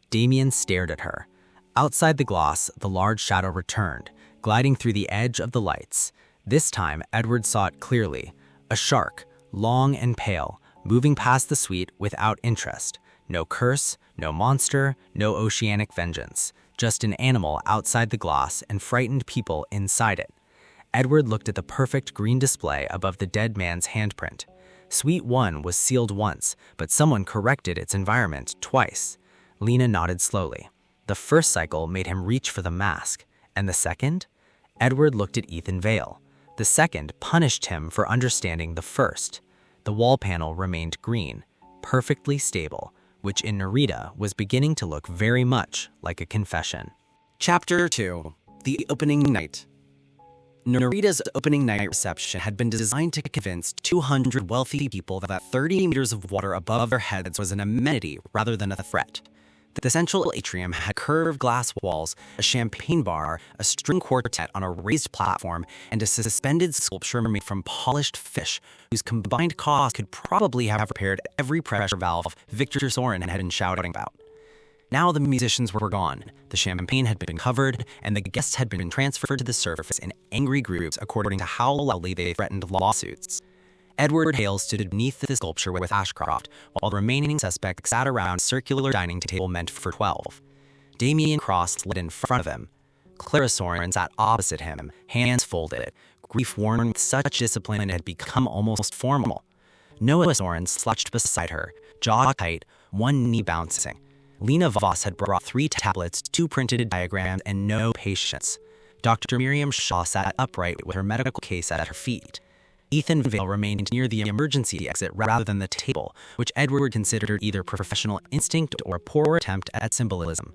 Damien stared at her. Outside the glass, the large shadow returned, gliding through the edge of the lights. This time, Edward saw it clearly. A shark, long and pale, moving past the suite without interest. No curse, no monster, no oceanic vengeance. Just an animal outside the glass and frightened people inside it. Edward looked at the perfect green display above the dead man's handprint. Suite 1 was sealed once, but someone corrected its environment twice. Lena nodded slowly. The first cycle made him reach for the mask. And the second? Edward looked at Ethan Vale. The second punished him for understanding the first. The wall panel remained green, perfectly stable, which in Nerida was beginning to look very much like a confession. Chapter 2. The Opening Night. Nerida's opening night reception had been designed to convince 200 wealthy people that 30 meters of water above their heads was an amenity rather than a threat. The central atrium had curved glass walls, a champagne bar, a string quartet on a raised platform, and a suspended sculpture made from polished fish, whose combined cost could probably have repaired every pressure valve Victor Soren had been shouting about. Now the musicians were gone, the champagne had been covered, and the guests had been transferred to the surface in angry groups according to how loudly they threatened lawsuits. Edward Hale stood beneath the sculpture with Ashcroft, while the remaining suspects sat around a circular dining table meant for 12. Damien crossed in front of him. Clara Soren sat opposite him, hands folded, grief-worn with such discipline it had become almost formal. Noah Soren slouched beside her, jaw tight, one knee bouncing. Lena Voss had brought 3 tablets, 2 printed diagrams, and no patience. Dr. Miriam Shaw sat upright with her medical case at her feet. Ethan Vale remained near the emergency exit rather than the table, which Edward considered either professional instinct or a poor attempt at symbolism.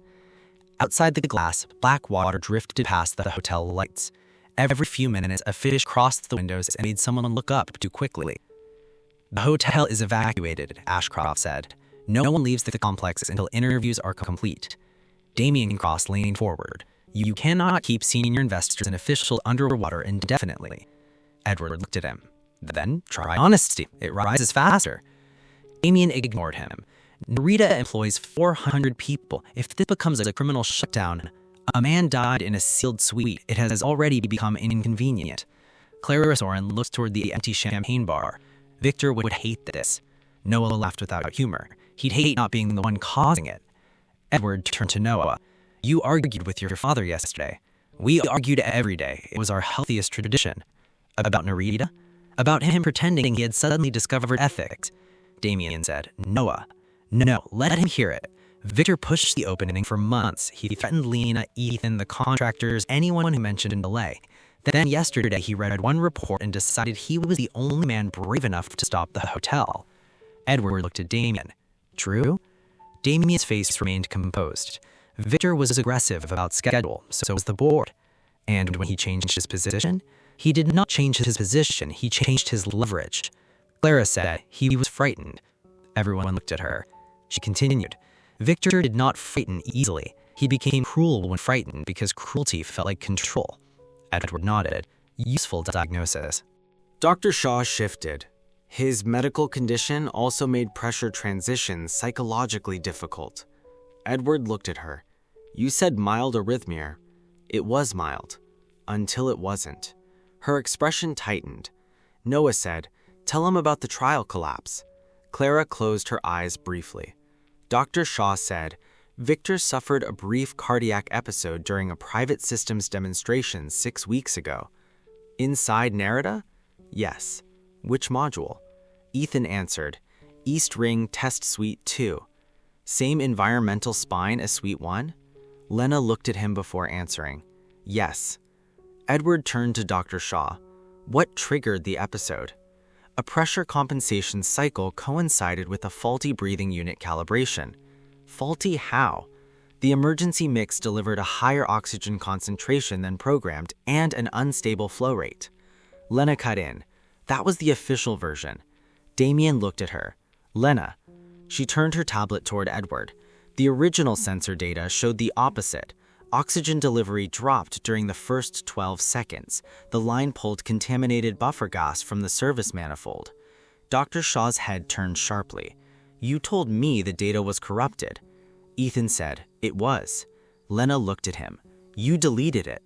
Outside the glass, black water drifted past the hotel lights. Every few minutes, a fish crossed the windows and made someone look up too quickly. "The hotel is evacuated," Ashcroft said. "No one leaves the complex until interviews are complete." Damien Cross leaned forward. "You cannot keep senior investors and officials underwater indefinitely." Edward looked at him. "Then try honesty. It rises faster." Damien ignored him. "Nerida employs 400 people. If this becomes a criminal shutdown, a man died in a sealed suite. It has already become inconvenient." Clara Soren looked toward the empty champagne bar. "Victor would hate this." Noah laughed without humor. "He'd hate not being the one causing it." Edward turned to Noah. "You argued with your father yesterday." "We argued every day. It was our healthiest tradition." "About Nerida?" "About him pretending he had suddenly discovered ethics." Damien said, "Noah." "No, let him hear it." Victor pushed the opening for months. He threatened Lena, Ethan, the contractors, anyone who mentioned a delay. Then yesterday, he read one report and decided he was the only man brave enough to stop the hotel. Edward looked at Damien. True? Damien's face remained composed. Victor was aggressive about schedule, so was the board. And when he changed his position, he did not change his position, he changed his leverage. Clara said he was frightened. Everyone looked at her. She continued. Victor did not frighten easily. He became cruel when frightened because cruelty felt like control. Edward nodded. Useful diagnosis. Dr. Shaw shifted. His medical condition also made pressure transitions psychologically difficult. Edward looked at her. You said mild arrhythmia. It was mild. Until it wasn't. Her expression tightened. Noah said, "Tell him about the trial collapse." Clara closed her eyes briefly. Dr. Shaw said, Victor suffered a brief cardiac episode during a private systems demonstration 6 weeks ago. Inside Nerida? Yes. Which module? Ethan answered, East Ring Test Suite 2. Same environmental spine as Suite 1? Lena looked at him before answering. Yes. Edward turned to Dr. Shaw. What triggered the episode? A pressure compensation cycle coincided with a faulty breathing unit calibration. Faulty how? The emergency mix delivered a higher oxygen concentration than programmed and an unstable flow rate. Lena cut in. That was the official version. Damien looked at her. Lena. She turned her tablet toward Edward. The original sensor data showed the opposite. Oxygen delivery dropped during the first 12 seconds. The line pulled contaminated buffer gas from the service manifold. Dr. Shaw's head turned sharply. You told me the data was corrupted. Ethan said, It was. Lena looked at him. You deleted it.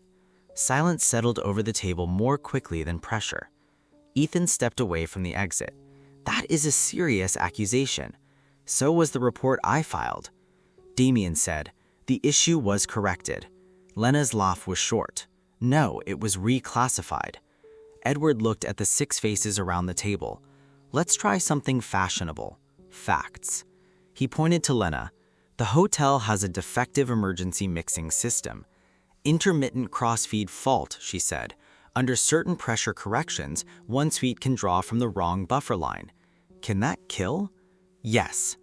Silence settled over the table more quickly than pressure. Ethan stepped away from the exit. That is a serious accusation. So was the report I filed. Damien said, The issue was corrected. Lena's laugh was short. No, it was reclassified. Edward looked at the 6 faces around the table. Let's try something fashionable. Facts. He pointed to Lena. The hotel has a defective emergency mixing system. Intermittent crossfeed fault, she said. Under certain pressure corrections, one suite can draw from the wrong buffer line. Can that kill? Yes.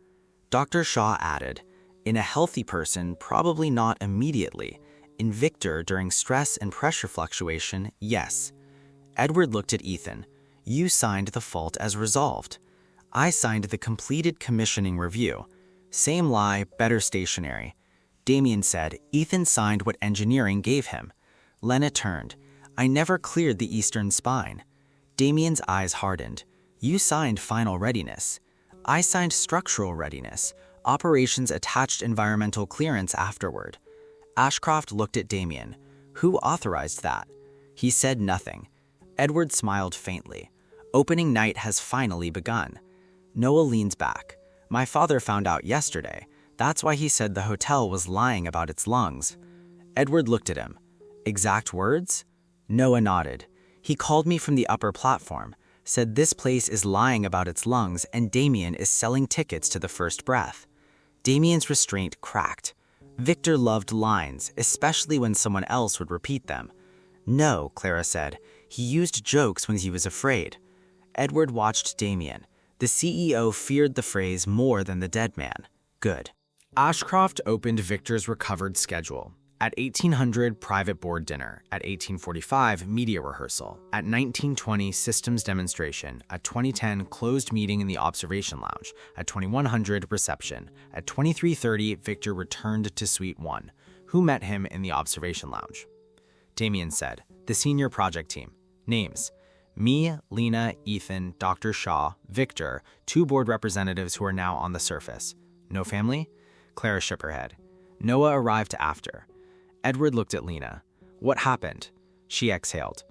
Dr. Shaw added, in a healthy person, probably not immediately. In Victor, during stress and pressure fluctuation, yes. Edward looked at Ethan. You signed the fault as resolved. I signed the completed commissioning review. Same lie, better stationary. Damien said, Ethan signed what engineering gave him. Lena turned. I never cleared the eastern spine. Damien's eyes hardened. You signed final readiness. I signed structural readiness. Operations attached environmental clearance afterward. Ashcroft looked at Damien. Who authorized that? He said nothing. Edward smiled faintly. Opening night has finally begun. Noah leans back. My father found out yesterday. That's why he said the hotel was lying about its lungs. Edward looked at him. Exact words? Noah nodded. He called me from the upper platform, said this place is lying about its lungs and Damien is selling tickets to the first breath. Damien's restraint cracked. Victor loved lines, especially when someone else would repeat them. No, Clara said. He used jokes when he was afraid. Edward watched Damien. The CEO feared the phrase more than the dead man. Good. Ashcroft opened Victor's recovered schedule. At 1800, private board dinner. At 1845, media rehearsal. At 1920, systems demonstration. At 2010, closed meeting in the observation lounge. At 2100, reception. At 2330, Victor returned to Suite 1. Who met him in the observation lounge? Damien said, the senior project team. Names. Me, Lena, Ethan, Dr. Shaw, Victor, 2 board representatives who are now on the surface. No family? Clara shook her head. Noah arrived after. Edward looked at Lena. What happened? She exhaled.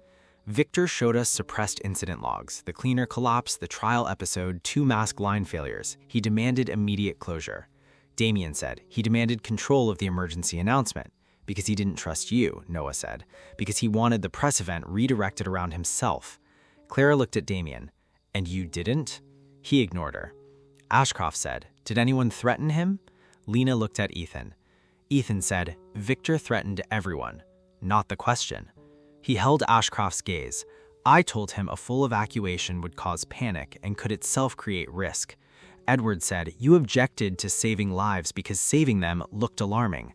Victor showed us suppressed incident logs, the cleaner collapse, the trial episode, 2 mask line failures. He demanded immediate closure. Damien said, he demanded control of the emergency announcement. Because he didn't trust you, Noah said. Because he wanted the press event redirected around himself. Clara looked at Damien. And you didn't? He ignored her. Ashcroft said, did anyone threaten him? Lena looked at Ethan. Ethan said, Victor threatened everyone, not the question. He held Ashcroft's gaze. I told him a full evacuation would cause panic and could itself create risk. Edward said, you objected to saving lives because saving them looked alarming.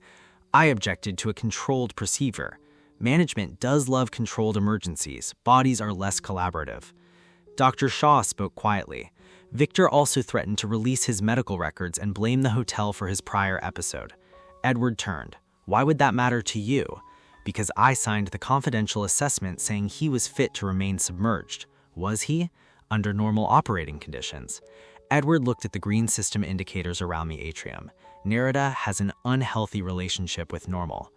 I objected to a controlled procedure. Management does love controlled emergencies. Bodies are less collaborative. Dr. Shaw spoke quietly. Victor also threatened to release his medical records and blame the hotel for his prior episode. Edward turned. Why would that matter to you? Because I signed the confidential assessment saying he was fit to remain submerged. Was he? Under normal operating conditions. Edward looked at the green system indicators around the atrium. Nerida has an unhealthy relationship with normal.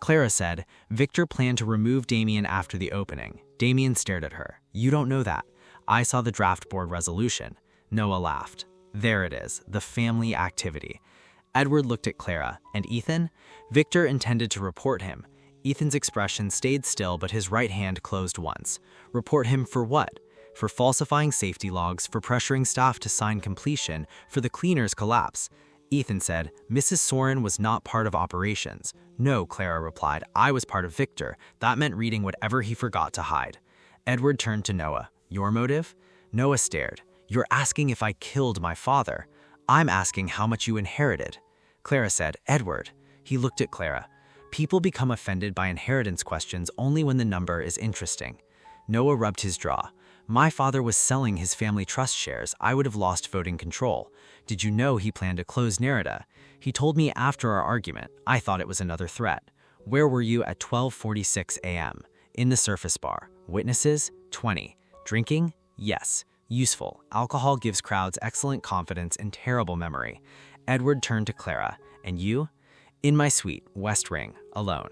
Clara said, Victor planned to remove Damien after the opening. Damien stared at her. You don't know that. I saw the draft board resolution. Noah laughed. There it is, the family activity. Edward looked at Clara. And Ethan? Victor intended to report him. Ethan's expression stayed still, but his right hand closed once. Report him for what? For falsifying safety logs, for pressuring staff to sign completion, for the cleaner's collapse. Ethan said, Mrs. Soren was not part of operations. No, Clara replied, I was part of Victor. That meant reading whatever he forgot to hide. Edward turned to Noah. Your motive? Noah stared. You're asking if I killed my father. I'm asking how much you inherited. Clara said, Edward. He looked at Clara. People become offended by inheritance questions only when the number is interesting. Noah rubbed his jaw. My father was selling his family trust shares. I would have lost voting control. Did you know he planned to close Nerida? He told me after our argument. I thought it was another threat. Where were you at 12:46 a.m.? In the surface bar. Witnesses? 20. Drinking? Yes. Useful. Alcohol gives crowds excellent confidence and terrible memory. Edward turned to Clara. And you? In my suite, West Ring, alone.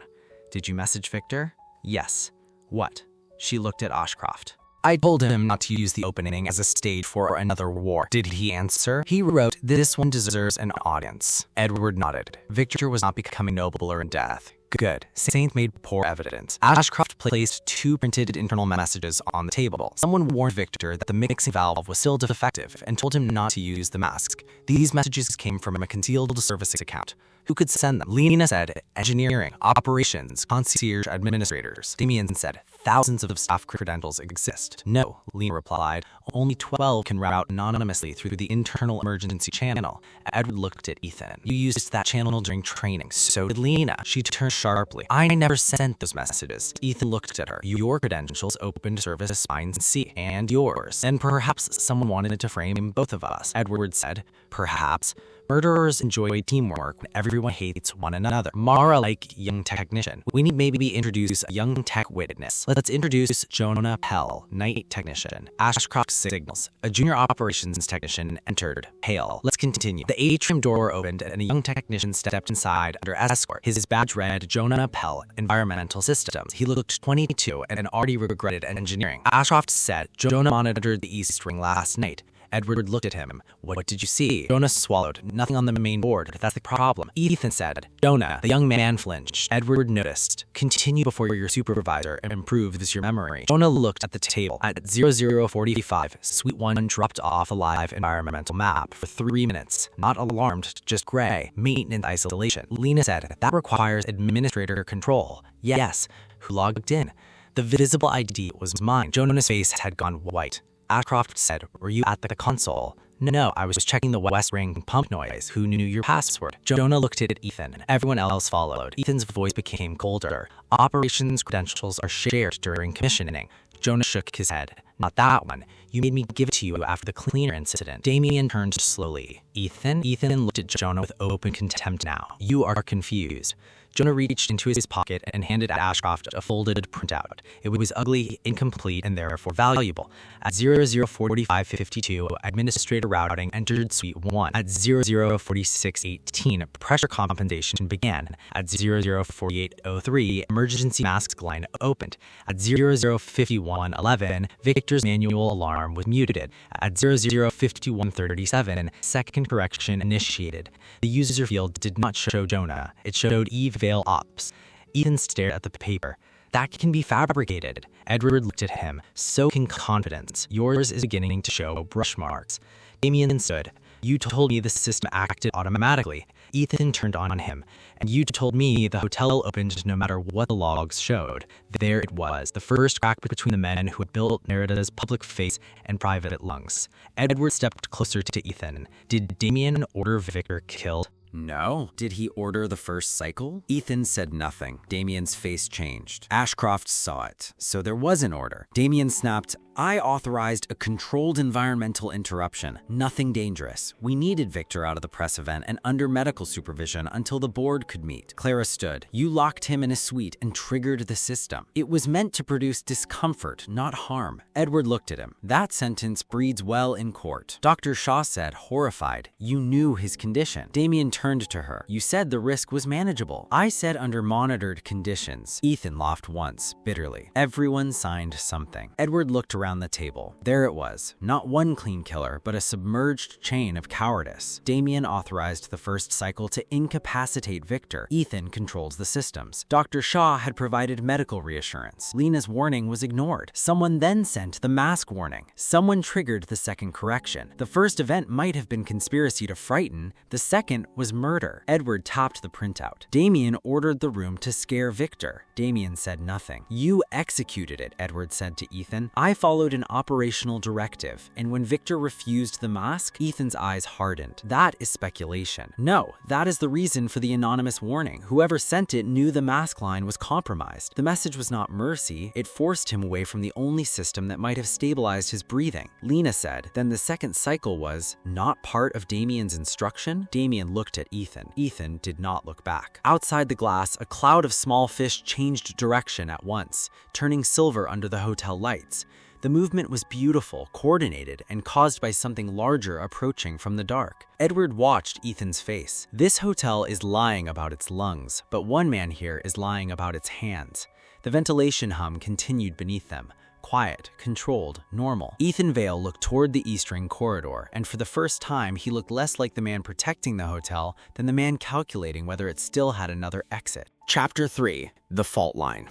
Did you message Victor? Yes. What? She looked at Ashcroft. I told him not to use the opening as a stage for another war. Did he answer? He wrote, this one deserves an audience. Edward nodded. Victor was not becoming nobler in death. Good. Saint made poor evidence. Ashcroft placed 2 printed internal messages on the table. Someone warned Victor that the mixing valve was still defective and told him not to use the mask. These messages came from a concealed service account. Who could send them? Lena said, engineering, operations, concierge administrators. Damien said, thousands of staff credentials exist. No, Lena replied, only 12 can route anonymously through the internal emergency channel. Edward looked at Ethan. You used that channel during training. So did Lena. She turned sharply. I never sent those messages. Ethan looked at her. Your credentials opened service spines C, and yours. And perhaps someone wanted to frame both of us. Edward said, perhaps. Murderers enjoy teamwork when everyone hates one another. Mara like young technician. We need maybe introduce a young tech witness. Let's introduce Jonah Pell, night technician. Ashcroft signals. A junior operations technician entered. Pale. Let's continue. The atrium door opened and a young technician stepped inside under escort. His badge read Jonah Pell, environmental systems. He looked 22 and already regretted engineering. Ashcroft said, Jonah monitored the East Ring last night. Edward looked at him. What did you see? Jonah swallowed. Nothing on the main board. That's the problem. Ethan said. Jonah. The young man flinched. Edward noticed. Continue before your supervisor and improve your memory. Jonah looked at the table. At 0045, Suite 1 dropped off a live environmental map for 3 minutes. Not alarmed, just gray. Maintenance isolation. Lena said. That requires administrator control. Yes. Who logged in? The visible ID was mine. Jonah's face had gone white. Ashcroft said, were you at the console? No, I was checking the West Ring pump noise. Who knew your password? Jonah looked at Ethan. Everyone else followed. Ethan's voice became colder. Operations credentials are shared during commissioning. Jonah shook his head. Not that one. You made me give it to you after the cleaner incident. Damien turned slowly. Ethan? Ethan looked at Jonah with open contempt now. You are confused. Jonah reached into his pocket and handed Ashcroft a folded printout. It was ugly, incomplete, and therefore valuable. At 004552, administrator routing entered Suite 1. At 004618, pressure compensation began. At 004803, emergency mask line opened. At 005111, Victor's manual alarm was muted. At 005137, second correction initiated. The user field did not show Jonah. It showed Eve Ops. Ethan stared at the paper. That can be fabricated. Edward looked at him. So can confidence. Yours is beginning to show brush marks. Damien stood. You told me the system acted automatically. Ethan turned on him. "And you told me the hotel opened no matter what the logs showed." There it was, the first crack between the men who had built Nerida's public face and private lungs. Edward stepped closer to Ethan. "Did Damien order Victor killed?" No. Did he order the first cycle? Ethan said nothing. Damien's face changed. Ashcroft saw it, so there was an order. Damien snapped, "I authorized a controlled environmental interruption. Nothing dangerous. We needed Victor out of the press event and under medical supervision until the board could meet." Clara stood. "You locked him in a suite and triggered the system. It was meant to produce discomfort, not harm." Edward looked at him. "That sentence breeds well in court." Dr. Shaw said, horrified, "You knew his condition." Damien turned to her. "You said the risk was manageable." "I said under monitored conditions." Ethan laughed once, bitterly. Everyone signed something. Edward looked around the table. There it was. Not one clean killer, but a submerged chain of cowardice. Damien authorized the first cycle to incapacitate Victor. Ethan controls the systems. Dr. Shaw had provided medical reassurance. Lena's warning was ignored. Someone then sent the mask warning. Someone triggered the second correction. The first event might have been conspiracy to frighten. The second was murder. Edward tapped the printout. "Damien ordered the room to scare Victor." Damien said nothing. "You executed it," Edward said to Ethan. "I followed an operational directive, and when Victor refused the mask, Ethan's eyes hardened. That is speculation." "No, that is the reason for the anonymous warning. Whoever sent it knew the mask line was compromised. The message was not mercy. It forced him away from the only system that might have stabilized his breathing." Lena said, "Then the second cycle was not part of Damien's instruction?" Damien looked at Ethan. Ethan did not look back. Outside the glass, a cloud of small fish changed direction at once, turning silver under the hotel lights. The movement was beautiful, coordinated, and caused by something larger approaching from the dark. Edward watched Ethan's face. This hotel is lying about its lungs, but one man here is lying about its hands. The ventilation hum continued beneath them. Quiet, controlled, normal. Ethan Vale looked toward the East Ring corridor, and for the first time, he looked less like the man protecting the hotel than the man calculating whether it still had another exit. Chapter 3. The Fault Line.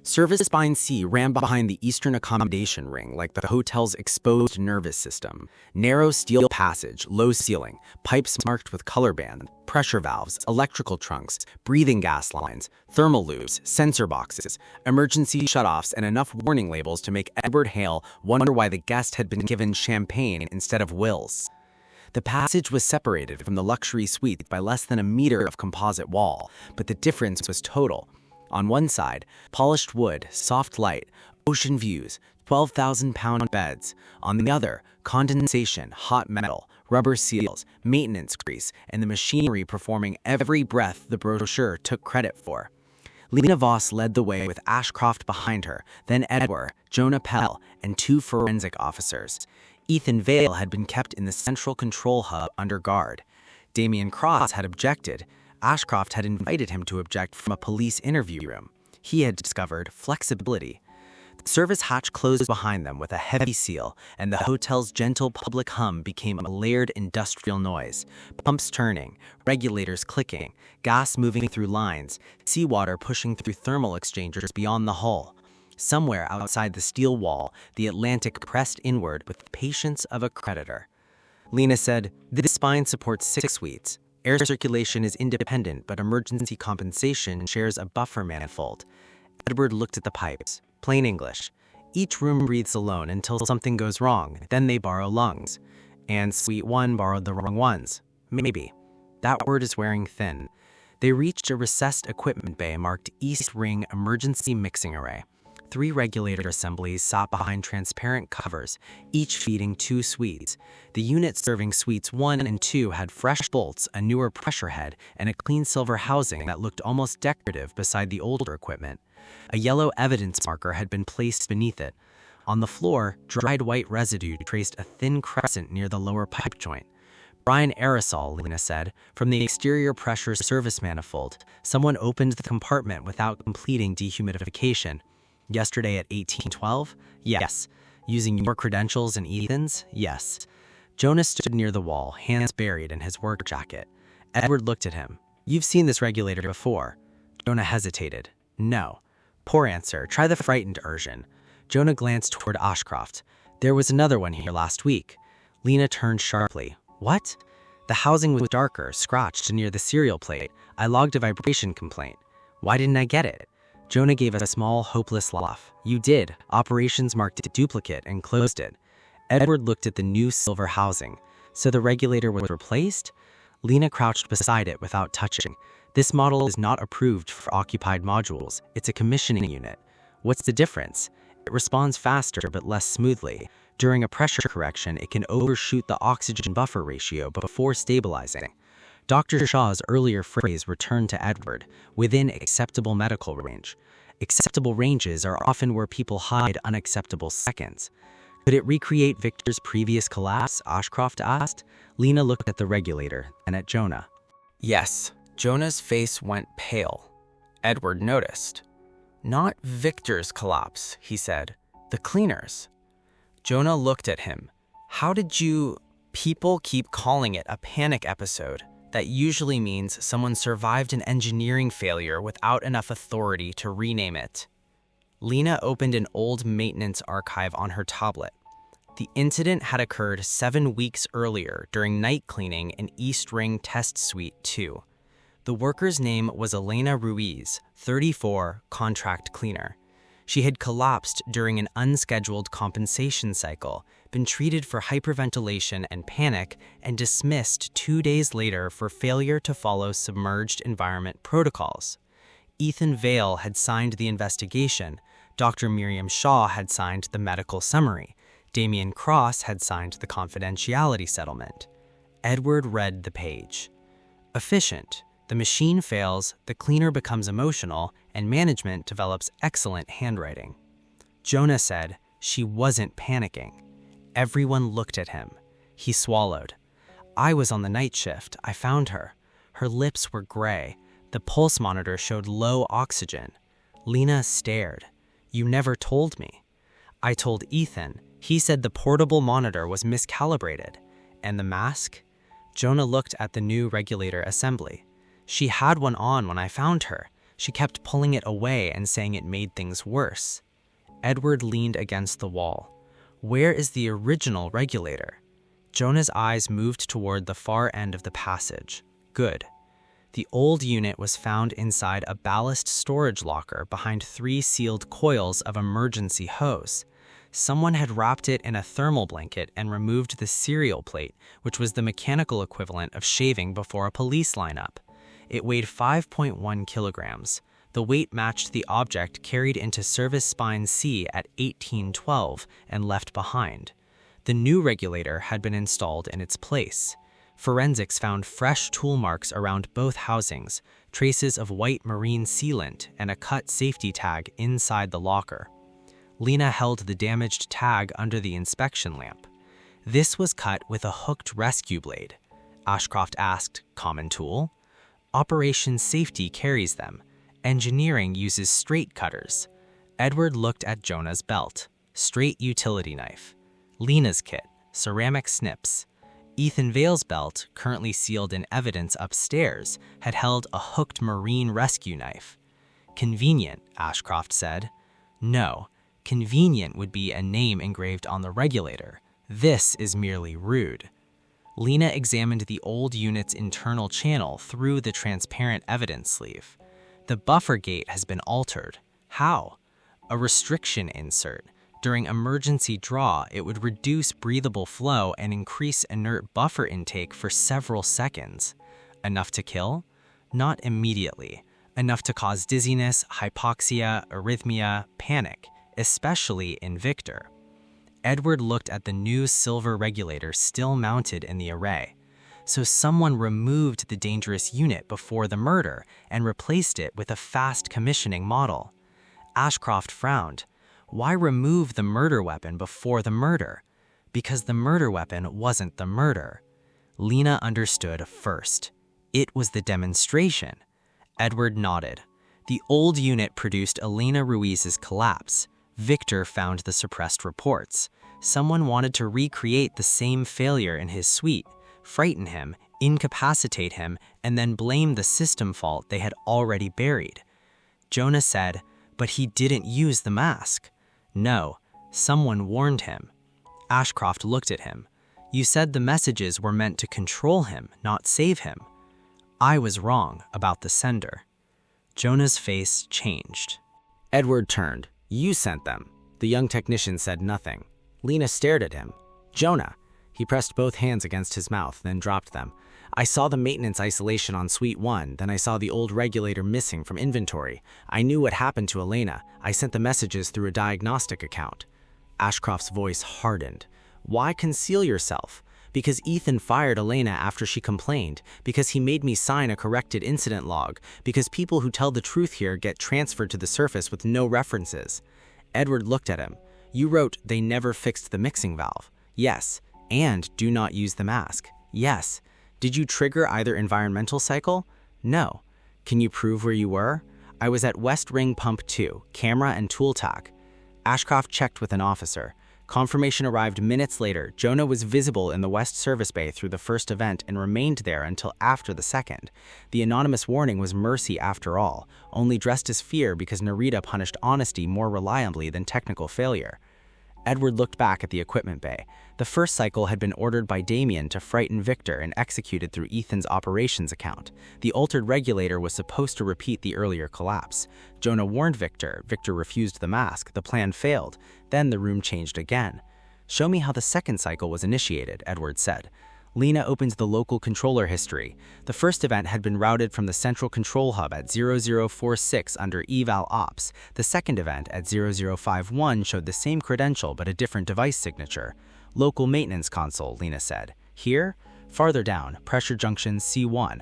Service Spine C ran behind the eastern accommodation ring like the hotel's exposed nervous system. Narrow steel passage, low ceiling, pipes marked with color band, pressure valves, electrical trunks, breathing gas lines, thermal loops, sensor boxes, emergency shutoffs, and enough warning labels to make Edward Hale wonder why the guest had been given champagne instead of wills. The passage was separated from the luxury suite by less than a meter of composite wall, but the difference was total. On one side, polished wood, soft light, ocean views, 12,000-pound beds. On the other, condensation, hot metal, rubber seals, maintenance grease, and the machinery performing every breath the brochure took credit for. Lena Voss led the way with Ashcroft behind her, then Edward, Jonah Pell, and 2 forensic officers. Ethan Vale had been kept in the central control hub under guard. Damien Cross had objected. Ashcroft had invited him to object from a police interview room. He had discovered flexibility. The service hatch closed behind them with a heavy seal, and the hotel's gentle public hum became a layered industrial noise. Pumps turning, regulators clicking, gas moving through lines, seawater pushing through thermal exchangers beyond the hull. Somewhere outside the steel wall, the Atlantic pressed inward with the patience of a creditor. Lena said, "This spine supports 6 suites. Air circulation is independent, but emergency compensation shares a buffer manifold." Edward looked at the pipes. Plain English. Each room breathes alone until something goes wrong, then they borrow lungs. And Suite 1 borrowed the wrong ones. Maybe. That word is wearing thin. They reached a recessed equipment bay marked East Ring Emergency Mixing Array. 3 regulator assemblies sat behind transparent covers, each feeding 2 suites. The unit serving suites 1 and 2 had fresh bolts, a newer pressure head, and a clean silver housing that looked almost decorative beside the older equipment. A yellow evidence marker had been placed beneath it. On the floor, dried white residue traced a thin crescent near the lower pipe joint. "Brine aerosol," Lena said, "from the exterior pressure service manifold. Someone opened the compartment without completing dehumidification. Yesterday at 1812? Yes. Using your credentials and Ethan's? Yes." Jonah stood near the wall, hands buried in his work jacket. Edward looked at him. "You've seen this regulator before." Jonah hesitated. "No." "Poor answer. Try the frightened version." Jonah glanced toward Ashcroft. "There was another one here last week." Lena turned sharply. "What?" The housing was darker, scratched near the serial plate. I logged a vibration complaint. Why didn't I get it? Jonah gave a small, hopeless laugh. You did. Operations marked it duplicate and closed it. Edward looked at the new silver housing. So the regulator was replaced? Lena crouched beside it without touching. This model is not approved for occupied modules. It's a commissioning unit. What's the difference? It responds faster but less smoothly. During a pressure correction, it can overshoot the oxygen buffer ratio before stabilizing. Dr. Shaw's earlier phrase returned to Edward, within acceptable medical range. Acceptable ranges are often where people hide unacceptable seconds. Could it recreate Victor's previous collapse? Ashcroft asked. Lena looked at the regulator and at Jonah. Yes, Jonah's face went pale. Edward noticed. Not Victor's collapse, he said. The cleaner's. Jonah looked at him. How did you... People keep calling it a panic episode. That usually means someone survived an engineering failure without enough authority to rename it. Lena opened an old maintenance archive on her tablet. The incident had occurred 7 weeks earlier during night cleaning in East Ring Test Suite 2. The worker's name was Elena Ruiz, 34, contract cleaner. She had collapsed during an unscheduled compensation cycle, been treated for hyperventilation and panic, and dismissed 2 days later for failure to follow submerged environment protocols. Ethan Vale had signed the investigation. Dr. Miriam Shaw had signed the medical summary. Damian Cross had signed the confidentiality settlement. Edward read the page. Efficient. The machine fails, the cleaner becomes emotional, and management develops excellent handwriting. Jonah said she wasn't panicking. Everyone looked at him. He swallowed. I was on the night shift. I found her. Her lips were gray. The pulse monitor showed low oxygen. Lena stared. You never told me. I told Ethan. He said the portable monitor was miscalibrated. And the mask? Jonah looked at the new regulator assembly. She had one on when I found her. She kept pulling it away and saying it made things worse. Edward leaned against the wall. Where is the original regulator? Jonah's eyes moved toward the far end of the passage. Good. The old unit was found inside a ballast storage locker behind 3 sealed coils of emergency hose. Someone had wrapped it in a thermal blanket and removed the serial plate, which was the mechanical equivalent of shaving before a police lineup. It weighed 5.1 kilograms. The weight matched the object carried into Service Spine C at 1812 and left behind. The new regulator had been installed in its place. Forensics found fresh tool marks around both housings, traces of white marine sealant, and a cut safety tag inside the locker. Lena held the damaged tag under the inspection lamp. This was cut with a hooked rescue blade. Ashcroft asked, common tool? Operation Safety carries them. Engineering uses straight cutters. Edward looked at Jonah's belt. Straight utility knife. Lena's kit. Ceramic snips. Ethan Vale's belt, currently sealed in evidence upstairs, had held a hooked marine rescue knife. Convenient, Ashcroft said. No, convenient would be a name engraved on the regulator. This is merely rude. Lena examined the old unit's internal channel through the transparent evidence sleeve. The buffer gate has been altered. How? A restriction insert. During emergency draw, it would reduce breathable flow and increase inert buffer intake for several seconds. Enough to kill? Not immediately. Enough to cause dizziness, hypoxia, arrhythmia, panic, especially in Victor. Edward looked at the new silver regulator still mounted in the array. So someone removed the dangerous unit before the murder and replaced it with a fast commissioning model. Ashcroft frowned. Why remove the murder weapon before the murder? Because the murder weapon wasn't the murder. Lena understood first. It was the demonstration. Edward nodded. The old unit produced Elena Ruiz's collapse. Victor found the suppressed reports. Someone wanted to recreate the same failure in his suite, frighten him, incapacitate him, and then blame the system fault they had already buried. Jonah said, but he didn't use the mask. No, someone warned him. Ashcroft looked at him. You said the messages were meant to control him, not save him. I was wrong about the sender. Jonah's face changed. Edward turned. You sent them. The young technician said nothing. Lena stared at him. Jonah. He pressed both hands against his mouth, then dropped them. I saw the maintenance isolation on Suite 1, then I saw the old regulator missing from inventory. I knew what happened to Elena. I sent the messages through a diagnostic account. Ashcroft's voice hardened. Why conceal yourself? Because Ethan fired Elena after she complained, because he made me sign a corrected incident log, because people who tell the truth here get transferred to the surface with no references. Edward looked at him. You wrote they never fixed the mixing valve. Yes. And do not use the mask. Yes. Did you trigger either environmental cycle? No. Can you prove where you were? I was at West Ring Pump 2, camera and tool tack. Ashcroft checked with an officer. Confirmation arrived minutes later. Jonah was visible in the West Service Bay through the first event and remained there until after the second. The anonymous warning was mercy after all, only dressed as fear because Nerida punished honesty more reliably than technical failure. Edward looked back at the equipment bay. The first cycle had been ordered by Damien to frighten Victor and executed through Ethan's operations account. The altered regulator was supposed to repeat the earlier collapse. Jonah warned Victor. Victor refused the mask. The plan failed. Then the room changed again. Show me how the second cycle was initiated, Edward said. Lena opened the local controller history. The first event had been routed from the central control hub at 0046 under eval ops. The second event at 0051 showed the same credential but a different device signature. Local maintenance console, Lena said. Here? Farther down, pressure junction C1.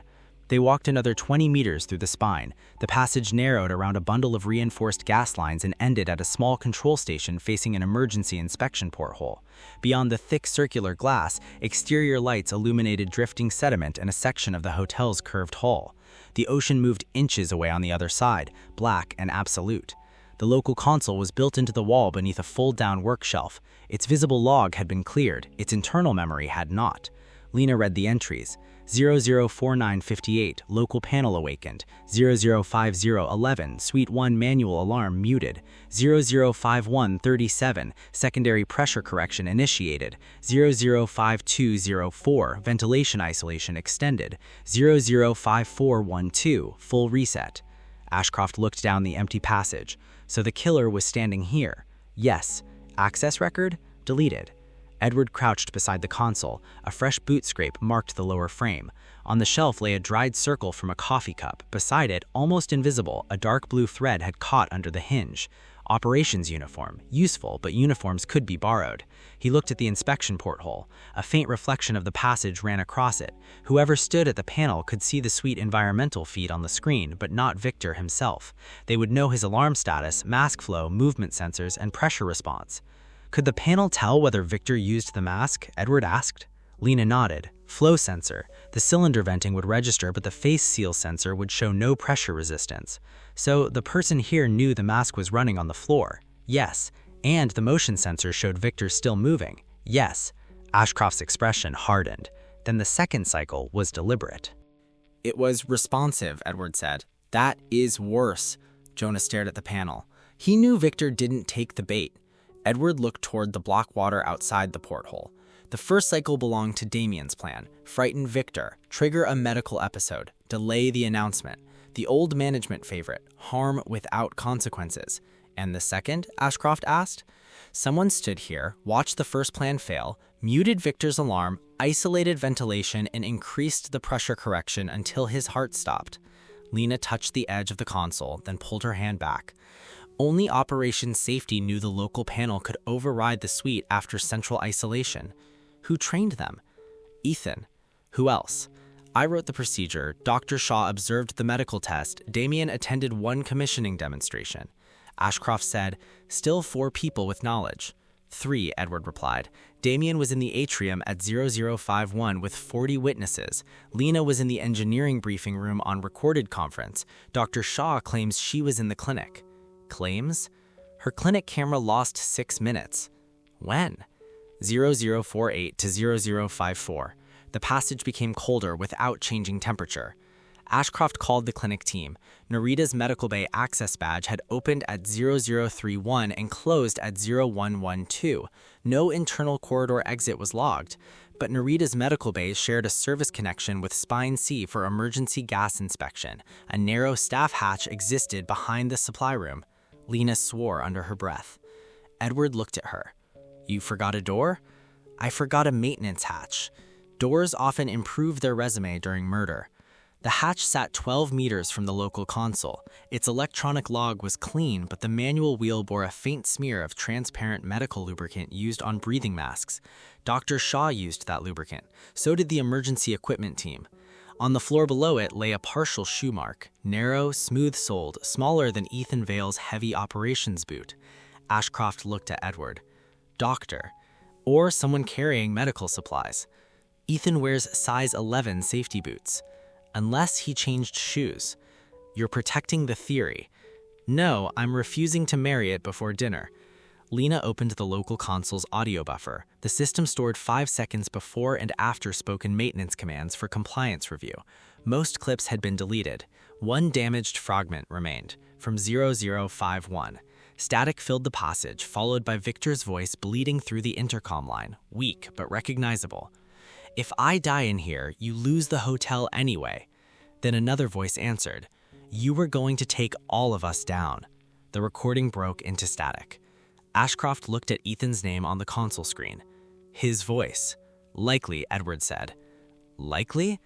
They walked another 20 meters through the spine. The passage narrowed around a bundle of reinforced gas lines and ended at a small control station facing an emergency inspection porthole. Beyond the thick circular glass, exterior lights illuminated drifting sediment and a section of the hotel's curved hull. The ocean moved inches away on the other side, black and absolute. The local console was built into the wall beneath a fold-down work shelf. Its visible log had been cleared. Its internal memory had not. Lena read the entries. 004958, local panel awakened. 005011, Suite 1 manual alarm muted. 005137, secondary pressure correction initiated. 005204, ventilation isolation extended. 005412, full reset. Ashcroft looked down the empty passage. So the killer was standing here. Yes. Access record? Deleted. Edward crouched beside the console. A fresh boot scrape marked the lower frame. On the shelf lay a dried circle from a coffee cup. Beside it, almost invisible, a dark blue thread had caught under the hinge. Operations uniform. Useful, but uniforms could be borrowed. He looked at the inspection porthole. A faint reflection of the passage ran across it. Whoever stood at the panel could see the suite environmental feed on the screen, but not Victor himself. They would know his alarm status, mask flow, movement sensors, and pressure response. Could the panel tell whether Victor used the mask? Edward asked. Lena nodded. Flow sensor. The cylinder venting would register, but the face seal sensor would show no pressure resistance. So the person here knew the mask was running on the floor. Yes. And the motion sensor showed Victor still moving. Yes. Ashcroft's expression hardened. Then the second cycle was deliberate. It was responsive, Edward said. That is worse. Jonah stared at the panel. He knew Victor didn't take the bait. Edward looked toward the block water outside the porthole. The first cycle belonged to Damien's plan. Frighten Victor, trigger a medical episode, delay the announcement. The old management favorite, harm without consequences. And the second? Ashcroft asked. Someone stood here, watched the first plan fail, muted Victor's alarm, isolated ventilation, and increased the pressure correction until his heart stopped. Lena touched the edge of the console, then pulled her hand back. Only Operations Safety knew the local panel could override the suite after central isolation. Who trained them? Ethan. Who else? I wrote the procedure. Dr. Shaw observed the medical test. Damien attended one commissioning demonstration. Ashcroft said, still 4 people with knowledge. 3, Edward replied. Damien was in the atrium at 0051 with 40 witnesses. Lena was in the engineering briefing room on recorded conference. Dr. Shaw claims she was in the clinic. Claims? Her clinic camera lost 6 minutes. When? 0048 to 0054. The passage became colder without changing temperature. Ashcroft called the clinic team. Nerida's medical bay access badge had opened at 0031 and closed at 0112. No internal corridor exit was logged, but Nerida's medical bay shared a service connection with Spine C for emergency gas inspection. A narrow staff hatch existed behind the supply room. Lena swore under her breath. Edward looked at her. "You forgot a door?" "I forgot a maintenance hatch." Doors often improve their resume during murder. The hatch sat 12 meters from the local console. Its electronic log was clean, but the manual wheel bore a faint smear of transparent medical lubricant used on breathing masks. Dr. Shaw used that lubricant. So did the emergency equipment team. On the floor below it lay a partial shoe mark, narrow, smooth-soled, smaller than Ethan Vale's heavy operations boot. Ashcroft looked at Edward. "Doctor, or someone carrying medical supplies. Ethan wears size 11 safety boots. Unless he changed shoes. You're protecting the theory." "No, I'm refusing to marry it before dinner." Lena opened the local console's audio buffer. The system stored 5 seconds before and after spoken maintenance commands for compliance review. Most clips had been deleted. One damaged fragment remained, from 0051. Static filled the passage, followed by Victor's voice bleeding through the intercom line, weak but recognizable. "If I die in here, you lose the hotel anyway." Then another voice answered, "You were going to take all of us down." The recording broke into static. Ashcroft looked at Ethan's name on the console screen. His voice. "Likely," Edward said. "Likely?"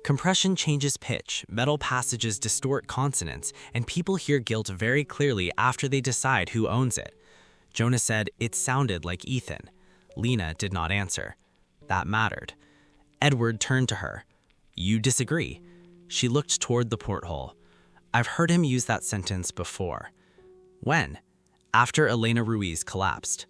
Compression changes pitch, metal passages distort consonants, and people hear guilt very clearly after they decide who owns it. Jonah said it sounded like Ethan. Lena did not answer. That mattered. Edward turned to her. "You disagree?" She looked toward the porthole. "I've heard him use that sentence before." "When?" "After Elena Ruiz collapsed."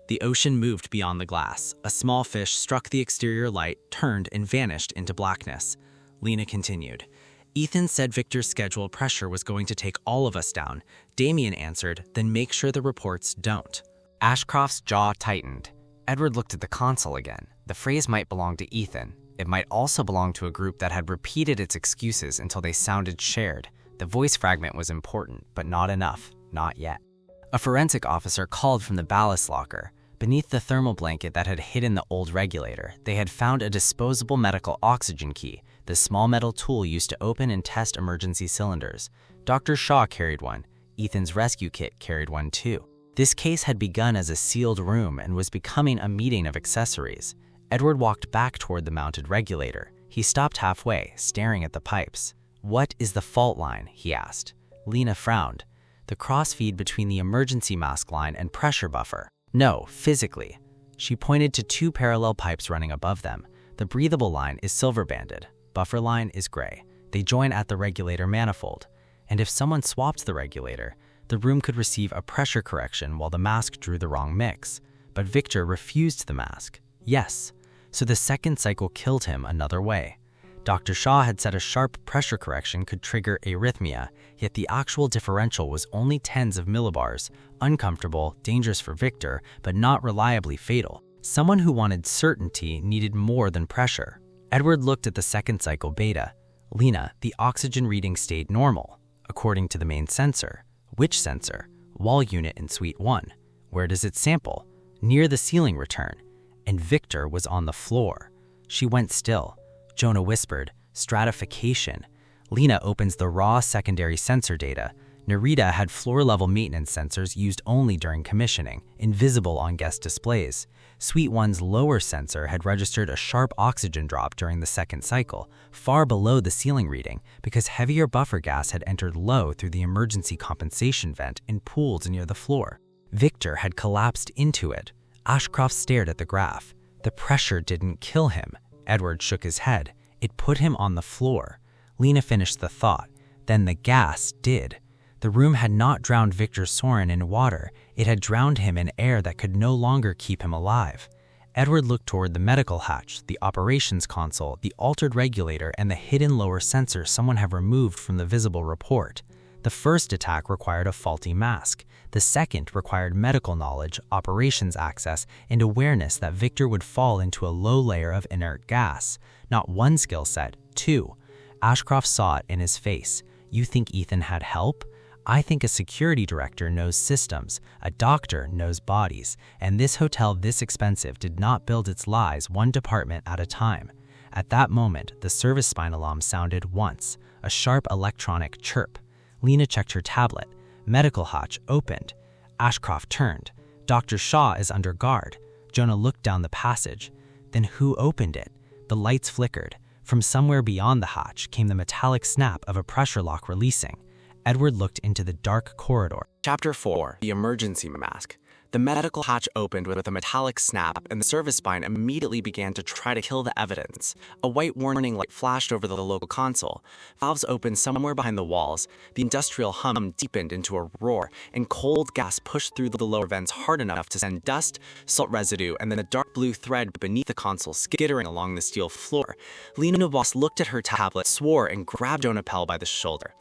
The ocean moved beyond the glass. A small fish struck the exterior light, turned, and vanished into blackness. Lena continued. "Ethan said Victor's scheduled pressure was going to take all of us down." Damien answered, "Then make sure the reports don't." Ashcroft's jaw tightened. Edward looked at the console again. The phrase might belong to Ethan. It might also belong to a group that had repeated its excuses until they sounded shared. The voice fragment was important, but not enough. Not yet. A forensic officer called from the ballast locker. Beneath the thermal blanket that had hidden the old regulator, they had found a disposable medical oxygen key, the small metal tool used to open and test emergency cylinders. Dr. Shaw carried one. Ethan's rescue kit carried one too. This case had begun as a sealed room and was becoming a meeting of accessories. Edward walked back toward the mounted regulator. He stopped halfway, staring at the pipes. "What is the fault line?" he asked. Lena frowned. "The crossfeed between the emergency mask line and pressure buffer." "No, physically." She pointed to 2 parallel pipes running above them. "The breathable line is silver-banded. Buffer line is gray. They join at the regulator manifold. And if someone swapped the regulator, the room could receive a pressure correction while the mask drew the wrong mix. But Victor refused the mask. Yes. So the second cycle killed him another way. Dr. Shaw had said a sharp pressure correction could trigger arrhythmia, yet the actual differential was only tens of millibars, uncomfortable, dangerous for Victor, but not reliably fatal. Someone who wanted certainty needed more than pressure. Edward looked at the second cycle beta. "Lena, the oxygen reading stayed normal, according to the main sensor." "Which sensor?" "Wall unit in Suite 1. "Where does it sample?" "Near the ceiling return." And Victor was on the floor. She went still. Jonah whispered, "Stratification." Lena opens the raw secondary sensor data. Nerida had floor-level maintenance sensors used only during commissioning, invisible on guest displays. Suite 1's lower sensor had registered a sharp oxygen drop during the second cycle, far below the ceiling reading, because heavier buffer gas had entered low through the emergency compensation vent and pooled near the floor. Victor had collapsed into it. Ashcroft stared at the graph. The pressure didn't kill him. Edward shook his head. It put him on the floor. Lena finished the thought. Then the gas did. The room had not drowned Victor Soren in water. It had drowned him in air that could no longer keep him alive. Edward looked toward the medical hatch, the operations console, the altered regulator, and the hidden lower sensor someone had removed from the visible report. The first attack required a faulty mask. The second required medical knowledge, operations access, and awareness that Victor would fall into a low layer of inert gas. Not one skill set, 2. Ashcroft saw it in his face. "You think Ethan had help? I think a security director knows systems, a doctor knows bodies, and this hotel this expensive did not build its lies one department at a time." At that moment, the service spine alarm sounded once, a sharp electronic chirp. Lena checked her tablet. Medical hatch opened. Ashcroft turned. "Dr. Shaw is under guard." Jonah looked down the passage. Then who opened it? The lights flickered. From somewhere beyond the hatch came the metallic snap of a pressure lock releasing. Edward looked into the dark corridor. Chapter 4. The Emergency Mask. The medical hatch opened with a metallic snap, and the service spine immediately began to try to kill the evidence. A white warning light flashed over the local console. Valves opened somewhere behind the walls. The industrial hum deepened into a roar, and cold gas pushed through the lower vents hard enough to send dust, salt residue, and then a dark blue thread beneath the console skittering along the steel floor. Lena Boss looked at her tablet, swore, and grabbed Jonah Pell by the shoulder.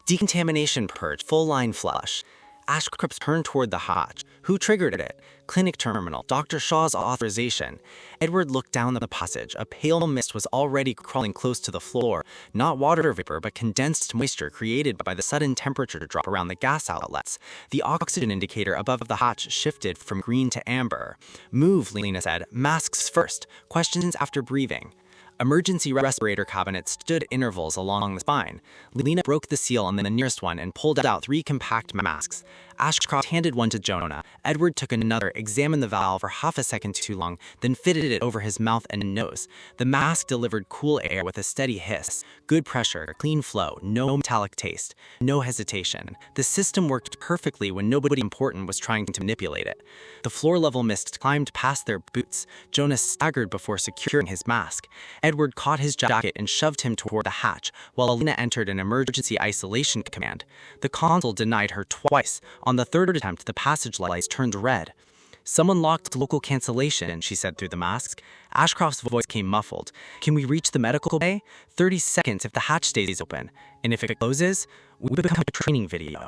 Decontamination purge, full-line flush. Ashcroft turned toward the hatch. Who triggered it? Clinic terminal, Dr. Shaw's authorization. Edward looked down the passage. A pale mist was already crawling close to the floor. Not water vapor, but condensed moisture created by the sudden temperature drop around the gas outlets. The oxygen indicator above the hatch shifted from green to amber. "Move," Lena said. "Masks first. Questions after breathing." Emergency respirator cabinets stood at intervals along the spine. Lena broke the seal on the nearest one and pulled out 3 compact masks. Ashcroft handed one to Jonah. Edward took another, examined the valve for half a second too long, then fitted it over his mouth and nose. The mask delivered cool air with a steady hiss. Good pressure, clean flow, no metallic taste, no hesitation. The system worked perfectly when nobody important was trying to manipulate it. The floor-level mist climbed past their boots. Jonah staggered before securing his mask. Edward caught his jacket and shoved him toward the hatch, while Lena entered an emergency isolation command. The console denied her twice. On the third attempt, the passage lights turned red. "Someone locked local cancellation," she said through the mask. Ashcroft's voice came muffled. "Can we reach the medical bay? 30 seconds if the hatch stays open. And if it closes, we become a training video."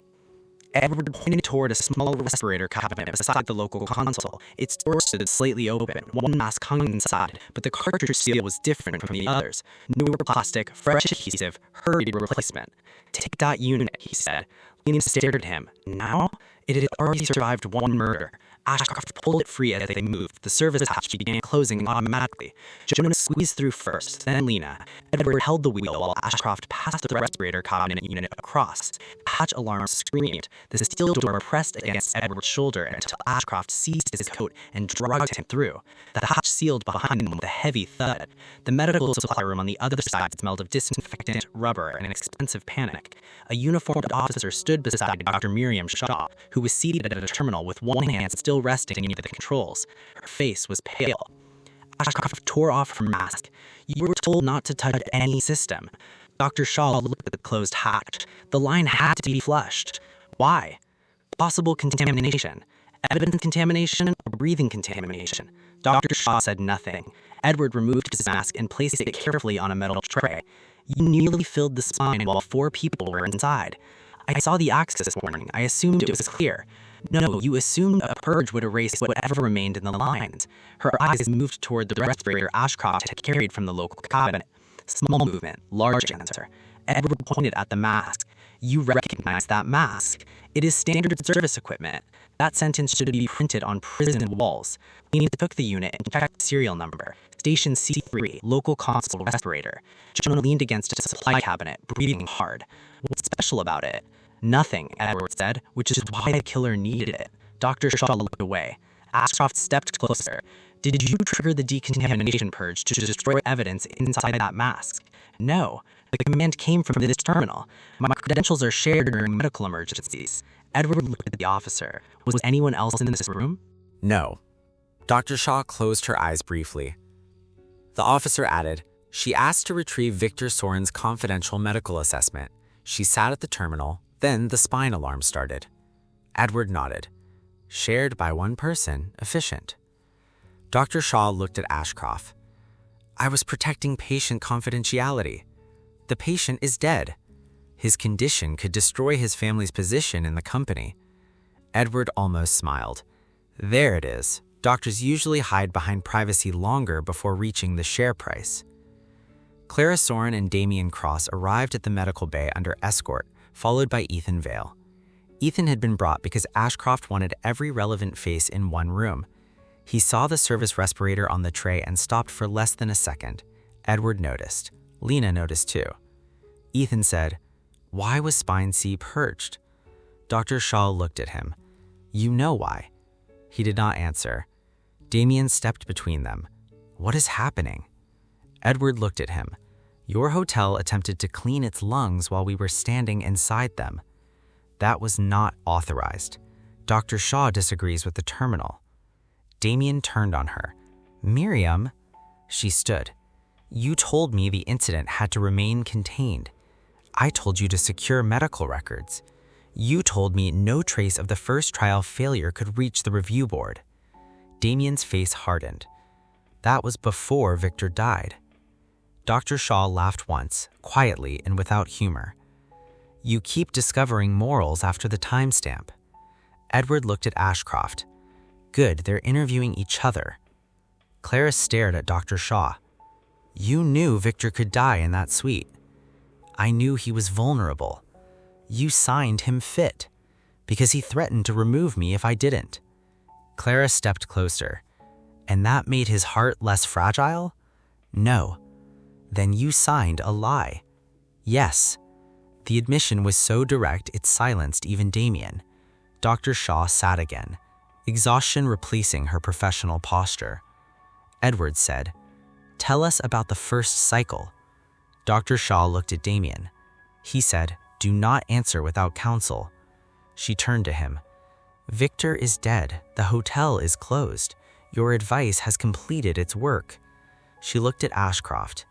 Edward pointed toward a small respirator cabinet beside the local console. Its door stood slightly open. One mask hung inside, but the cartridge seal was different from the others. Newer plastic, fresh adhesive, hurried replacement. "Take that unit," he said. Lena stared at him. Now? It had already survived one murder. Ashcroft pulled it free as they moved. The service hatch began closing automatically. Jonah squeezed through first, then Lena. Edward held the wheel while Ashcroft passed the respirator cabinet unit across. The hatch alarm screamed. The steel door pressed against Edward's shoulder until Ashcroft seized his coat and dragged him through. The hatch sealed behind him with a heavy thud. The medical supply room on the other side smelled of disinfectant, rubber, and an expensive panic. A uniformed officer stood beside Dr. Miriam Shaw, who was seated at a terminal with one hand still resting near the controls. Her face was pale. Ashcroft tore off her mask. "You were told not to touch any system." Dr. Shaw looked at the closed hatch. "The line had to be flushed." "Why?" "Possible contamination. Evidence contamination or breathing contamination." Dr. Shaw said nothing. Edward removed his mask and placed it carefully on a metal tray. "You nearly filled the spine while 4 people were inside. I saw the access warning. I assumed it was clear." "No, you assumed a purge would erase whatever remained in the lines." Her eyes moved toward the respirator Ashcroft had carried from the local cabinet. Small movement, large answer. Edward pointed at the mask. "You recognize that mask. It is standard service equipment. That sentence should be printed on prison walls." Lena took the unit and checked the serial number. Station C3, local console respirator. Jonah leaned against a supply cabinet, breathing hard. "What's special about it?" "Nothing," Edward said, "which is why the killer needed it." Dr. Shaw looked away. Ashcroft stepped closer. "Did you trigger the decontamination purge to destroy evidence inside that mask?" "No. The command came from this terminal. My credentials are shared during medical emergencies." Edward looked at the officer. "Was anyone else in this room?" "No." Dr. Shaw closed her eyes briefly. The officer added, "She asked to retrieve Victor Soren's confidential medical assessment. She sat at the terminal. Then the spine alarm started." Edward nodded. "Shared by one person, efficient." Dr. Shaw looked at Ashcroft. "I was protecting patient confidentiality. The patient is dead. His condition could destroy his family's position in the company." Edward almost smiled. "There it is. Doctors usually hide behind privacy longer before reaching the share price." Clara Soren and Damien Cross arrived at the medical bay under escort, followed by Ethan Vale. Ethan had been brought because Ashcroft wanted every relevant face in one room. He saw the service respirator on the tray and stopped for less than a second. Edward noticed. Lena noticed too. Ethan said, "Why was Spine C purged?" Dr. Shaw looked at him. "You know why." He did not answer. Damien stepped between them. "What is happening?" Edward looked at him. "Your hotel attempted to clean its lungs while we were standing inside them. That was not authorized. Dr. Shaw disagrees with the terminal." Damien turned on her. "Miriam?" She stood. "You told me the incident had to remain contained. I told you to secure medical records. You told me no trace of the first trial failure could reach the review board." Damien's face hardened. "That was before Victor died." Dr. Shaw laughed once, quietly and without humor. "You keep discovering morals after the timestamp." Edward looked at Ashcroft. "Good, they're interviewing each other." Clara stared at Dr. Shaw. "You knew Victor could die in that suite." "I knew he was vulnerable." "You signed him fit, because he threatened to remove me if I didn't." Clara stepped closer. "And that made his heart less fragile?" "No." "Then you signed a lie." "Yes." The admission was so direct it silenced even Damien. Dr. Shaw sat again, exhaustion replacing her professional posture. Edward said, "Tell us about the first cycle." Dr. Shaw looked at Damien. He said, "Do not answer without counsel." She turned to him. "Victor is dead. The hotel is closed. Your advice has completed its work." She looked at Ashcroft.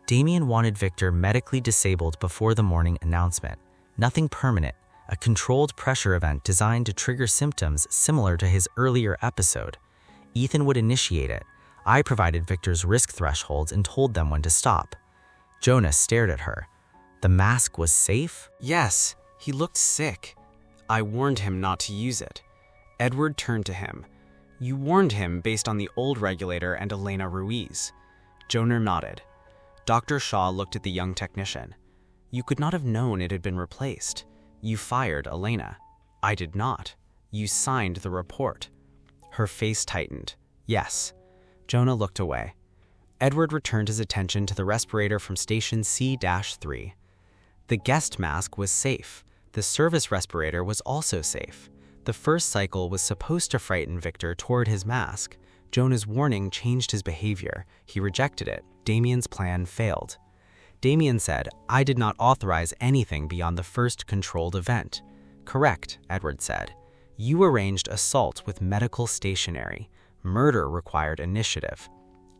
Damien wanted Victor medically disabled before the morning announcement. Nothing permanent, a controlled pressure event designed to trigger symptoms similar to his earlier episode. Ethan would initiate it. I provided Victor's risk thresholds and told them when to stop. Jonas stared at her. "The mask was safe?" "Yes, he looked sick. I warned him not to use it." Edward turned to him. "You warned him based on the old regulator and Elena Ruiz." Jonah nodded. Dr. Shaw looked at the young technician. "You could not have known it had been replaced. You fired Elena." "I did not. You signed the report." Her face tightened. "Yes." Jonah looked away. Edward returned his attention to the respirator from station C-3. The guest mask was safe. The service respirator was also safe. The first cycle was supposed to frighten Victor toward his mask. Jonah's warning changed his behavior. He rejected it. Damien's plan failed. Damien said, "I did not authorize anything beyond the first controlled event." "Correct," Edward said. "You arranged assault with medical stationery. Murder required initiative."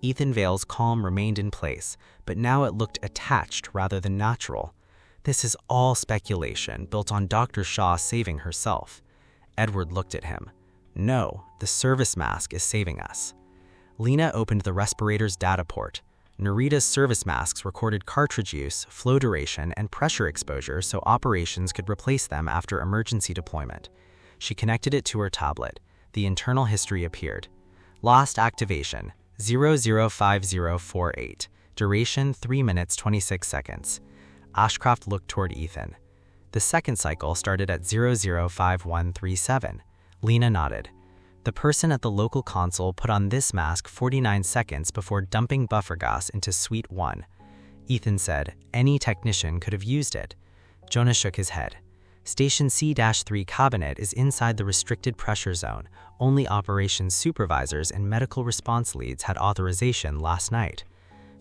Ethan Vale's calm remained in place, but now it looked attached rather than natural. "This is all speculation built on Dr. Shaw saving herself." Edward looked at him. "No, the service mask is saving us." Lena opened the respirator's data port. Nerida's service masks recorded cartridge use, flow duration, and pressure exposure so operations could replace them after emergency deployment. She connected it to her tablet. The internal history appeared. Lost activation, 005048. Duration, 3 minutes 26 seconds. Ashcroft looked toward Ethan. The second cycle started at 005137. Lena nodded. "The person at the local console put on this mask 49 seconds before dumping buffer gas into Suite 1. Ethan said, "Any technician could have used it." Jonah shook his head. "Station C-3 cabinet is inside the restricted pressure zone. Only operations supervisors and medical response leads had authorization last night."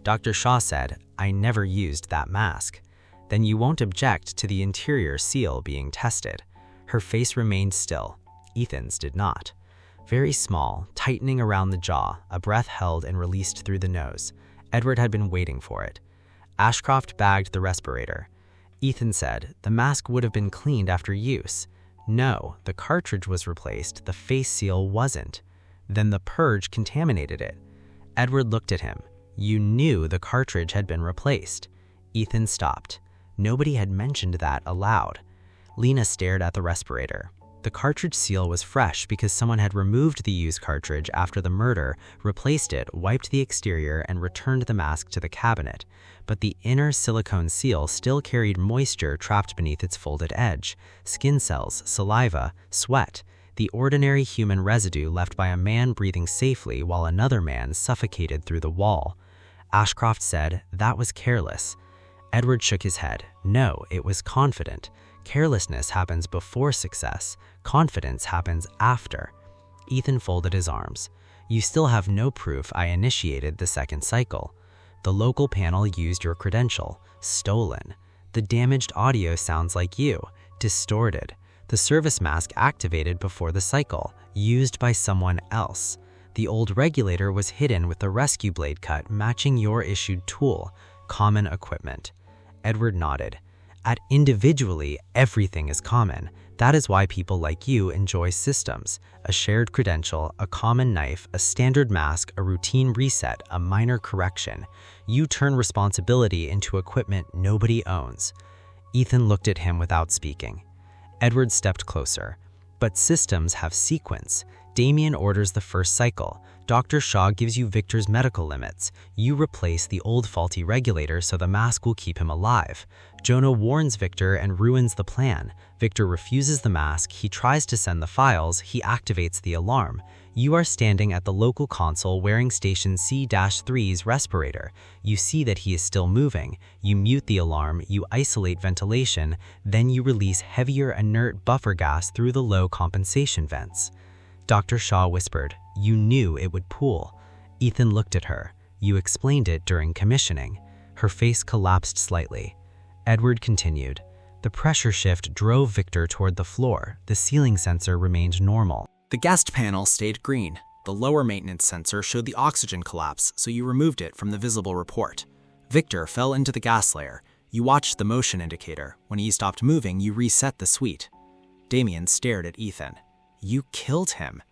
Dr. Shaw said, "I never used that mask." "Then you won't object to the interior seal being tested." Her face remained still. Ethan's did not. Very small, tightening around the jaw, a breath held and released through the nose. Edward had been waiting for it. Ashcroft bagged the respirator. Ethan said, "The mask would have been cleaned after use." "No, the cartridge was replaced, the face seal wasn't." "Then the purge contaminated it." Edward looked at him. "You knew the cartridge had been replaced." Ethan stopped. Nobody had mentioned that aloud. Lena stared at the respirator. The cartridge seal was fresh because someone had removed the used cartridge after the murder, replaced it, wiped the exterior, and returned the mask to the cabinet. But the inner silicone seal still carried moisture trapped beneath its folded edge, skin cells, saliva, sweat, the ordinary human residue left by a man breathing safely while another man suffocated through the wall. Ashcroft said, "That was careless." Edward shook his head. No, it was confident. Carelessness happens before success. Confidence happens after. Ethan folded his arms. "You still have no proof I initiated the second cycle. The local panel used your credential. Stolen. The damaged audio sounds like you. Distorted. The service mask activated before the cycle. Used by someone else. The old regulator was hidden with the rescue blade cut matching your issued tool. Common equipment." Edward nodded. "At individually, everything is common. That is why people like you enjoy systems. A shared credential, a common knife, a standard mask, a routine reset, a minor correction. You turn responsibility into equipment nobody owns." Ethan looked at him without speaking. Edward stepped closer. "But systems have sequence. Damien orders the first cycle. Dr. Shaw gives you Victor's medical limits. You replace the old faulty regulator so the mask will keep him alive. Jonah warns Victor and ruins the plan. Victor refuses the mask, he tries to send the files, he activates the alarm. You are standing at the local console wearing station C-3's respirator. You see that he is still moving. You mute the alarm, you isolate ventilation, then you release heavier inert buffer gas through the low compensation vents." Dr. Shaw whispered, "You knew it would pool." Ethan looked at her. "You explained it during commissioning." Her face collapsed slightly. Edward continued. "The pressure shift drove Victor toward the floor. The ceiling sensor remained normal. The guest panel stayed green. The lower maintenance sensor showed the oxygen collapse, so you removed it from the visible report. Victor fell into the gas layer. You watched the motion indicator. When he stopped moving, you reset the suite." Damien stared at Ethan. "You killed him."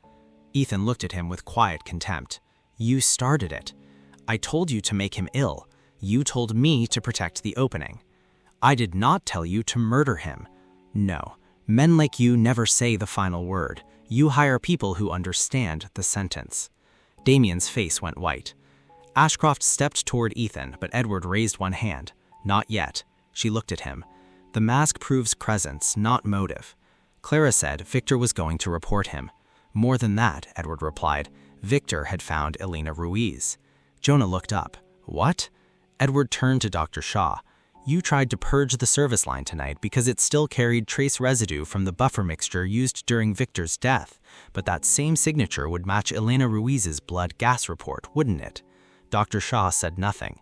Ethan looked at him with quiet contempt. "You started it. I told you to make him ill. You told me to protect the opening. I did not tell you to murder him. No, men like you never say the final word. You hire people who understand the sentence." Damien's face went white. Ashcroft stepped toward Ethan, but Edward raised one hand. "Not yet." She looked at him. "The mask proves presence, not motive." Clara said Victor was going to report him. "More than that," Edward replied. "Victor had found Elena Ruiz." Jonah looked up. "What?" Edward turned to Dr. Shaw. "You tried to purge the service line tonight because it still carried trace residue from the buffer mixture used during Victor's death, but that same signature would match Elena Ruiz's blood gas report, wouldn't it?" Dr. Shaw said nothing.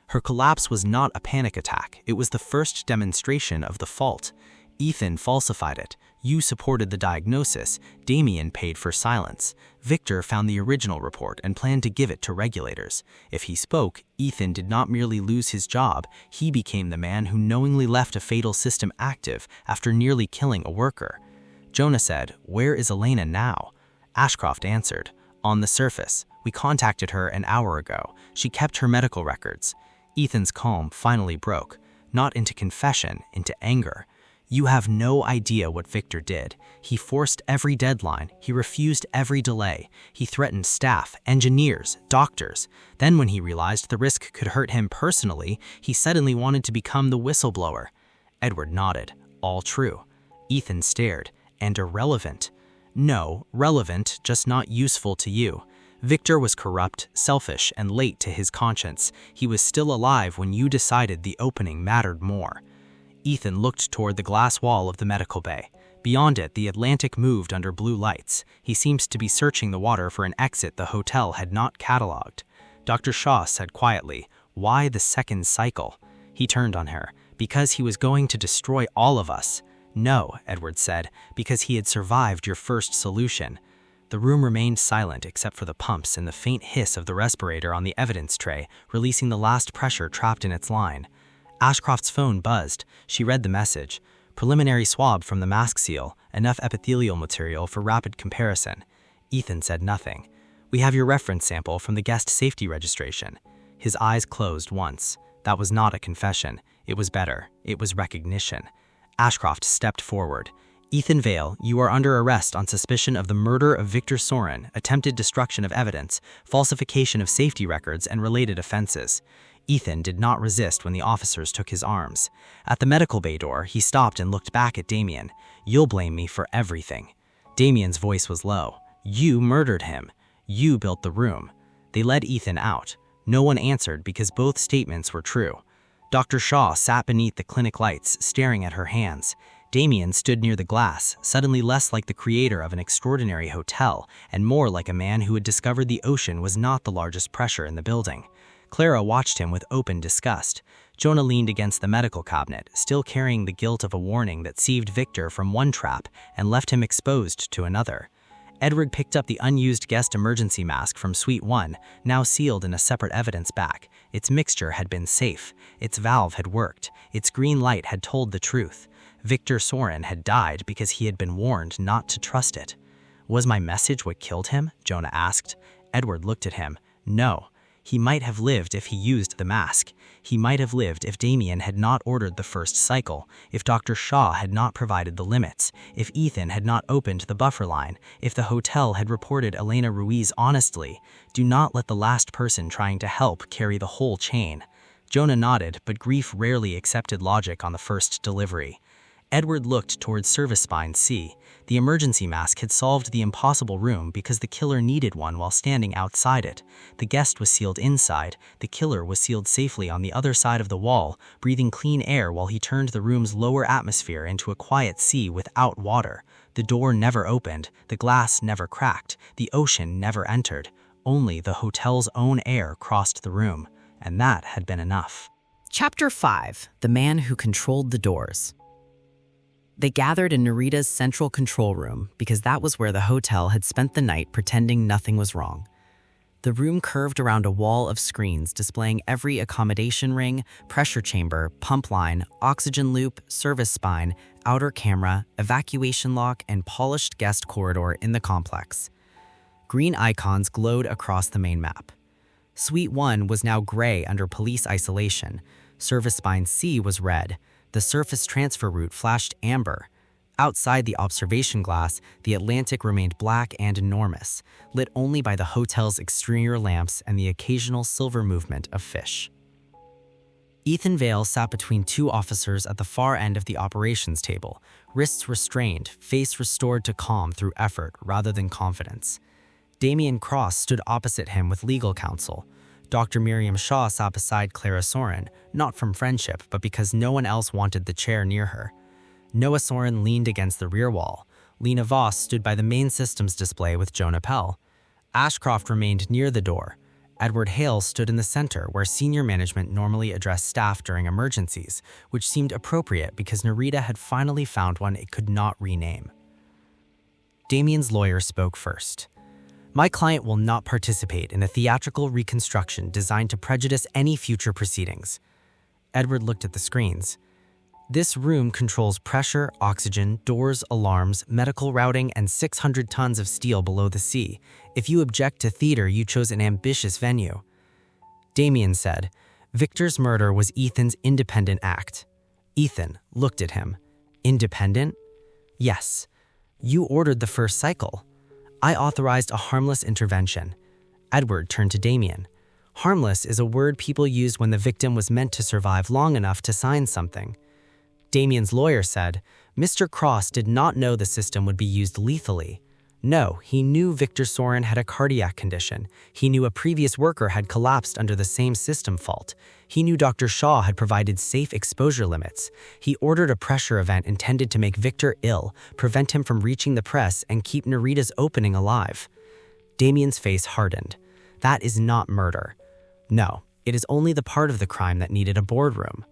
"Her collapse was not a panic attack. It was the first demonstration of the fault. Ethan falsified it. You supported the diagnosis. Damien paid for silence. Victor found the original report and planned to give it to regulators. If he spoke, Ethan did not merely lose his job, he became the man who knowingly left a fatal system active after nearly killing a worker." Jonah said, "Where is Elena now?" Ashcroft answered, "On the surface. We contacted her an hour ago. She kept her medical records." Ethan's calm finally broke, not into confession, into anger. "You have no idea what Victor did. He forced every deadline. He refused every delay. He threatened staff, engineers, doctors. Then when he realized the risk could hurt him personally, he suddenly wanted to become the whistleblower." Edward nodded. "All true." Ethan stared. "And irrelevant." "No, relevant, just not useful to you. Victor was corrupt, selfish, and late to his conscience. He was still alive when you decided the opening mattered more." Ethan looked toward the glass wall of the medical bay. Beyond it, the Atlantic moved under blue lights. He seemed to be searching the water for an exit the hotel had not cataloged. Dr. Shaw said quietly, "Why the second cycle?" He turned on her. "Because he was going to destroy all of us." "No," Edward said, "because he had survived your first solution." The room remained silent except for the pumps and the faint hiss of the respirator on the evidence tray, releasing the last pressure trapped in its line. Ashcroft's phone buzzed. She read the message. "Preliminary swab from the mask seal, enough epithelial material for rapid comparison." Ethan said nothing. "We have your reference sample from the guest safety registration." His eyes closed once. That was not a confession. It was better. It was recognition. Ashcroft stepped forward. Ethan Vale, you are under arrest on suspicion of the murder of Victor Soren, attempted destruction of evidence, falsification of safety records, and related offenses. Ethan did not resist when the officers took his arms. At the medical bay door, he stopped and looked back at Damien. You'll blame me for everything. Damien's voice was low. You murdered him. You built the room. They led Ethan out. No one answered because both statements were true. Dr. Shaw sat beneath the clinic lights, staring at her hands. Damien stood near the glass, suddenly less like the creator of an extraordinary hotel and more like a man who had discovered the ocean was not the largest pressure in the building. Clara watched him with open disgust. Jonah leaned against the medical cabinet, still carrying the guilt of a warning that saved Victor from one trap and left him exposed to another. Edward picked up the unused guest emergency mask from Suite 1, now sealed in a separate evidence bag. Its mixture had been safe. Its valve had worked. Its green light had told the truth. Victor Soren had died because he had been warned not to trust it. Was my message what killed him? Jonah asked. Edward looked at him. No. He might have lived if he used the mask. He might have lived if Damien had not ordered the first cycle, if Dr. Shaw had not provided the limits, if Ethan had not opened the buffer line, if the hotel had reported Elena Ruiz honestly. Do not let the last person trying to help carry the whole chain. Jonah nodded, but grief rarely accepted logic on the first delivery. Edward looked towards service spine C. The emergency mask had solved the impossible room because the killer needed one while standing outside it. The guest was sealed inside. The killer was sealed safely on the other side of the wall, breathing clean air while he turned the room's lower atmosphere into a quiet sea without water. The door never opened. The glass never cracked. The ocean never entered. Only the hotel's own air crossed the room. And that had been enough. Chapter 5. The Man Who Controlled the Doors. They gathered in Nerida's central control room because that was where the hotel had spent the night pretending nothing was wrong. The room curved around a wall of screens displaying every accommodation ring, pressure chamber, pump line, oxygen loop, service spine, outer camera, evacuation lock, and polished guest corridor in the complex. Green icons glowed across the main map. Suite 1 was now gray under police isolation. Service spine C was red. The surface transfer route flashed amber. Outside the observation glass, the Atlantic remained black and enormous, lit only by the hotel's exterior lamps and the occasional silver movement of fish. Ethan Vale sat between two officers at the far end of the operations table, wrists restrained, face restored to calm through effort rather than confidence. Damien Cross stood opposite him with legal counsel. Dr. Miriam Shaw sat beside Clara Soren, not from friendship, but because no one else wanted the chair near her. Noah Soren leaned against the rear wall. Lena Voss stood by the main systems display with Jonah Pell. Ashcroft remained near the door. Edward Hale stood in the center, where senior management normally addressed staff during emergencies, which seemed appropriate because Nerida had finally found one it could not rename. Damien's lawyer spoke first. My client will not participate in a theatrical reconstruction designed to prejudice any future proceedings. Edward looked at the screens. This room controls pressure, oxygen, doors, alarms, medical routing, and 600 tons of steel below the sea. If you object to theater, you chose an ambitious venue. Damien said, Victor's murder was Ethan's independent act. Ethan looked at him. Independent? Yes. You ordered the first cycle. I authorized a harmless intervention. Edward turned to Damien. Harmless is a word people used when the victim was meant to survive long enough to sign something. Damien's lawyer said, Mr. Cross did not know the system would be used lethally. No, he knew Victor Soren had a cardiac condition. He knew a previous worker had collapsed under the same system fault. He knew Dr. Shaw had provided safe exposure limits. He ordered a pressure event intended to make Victor ill, prevent him from reaching the press, and keep Nerida's opening alive. Damien's face hardened. That is not murder. No, it is only the part of the crime that needed a boardroom.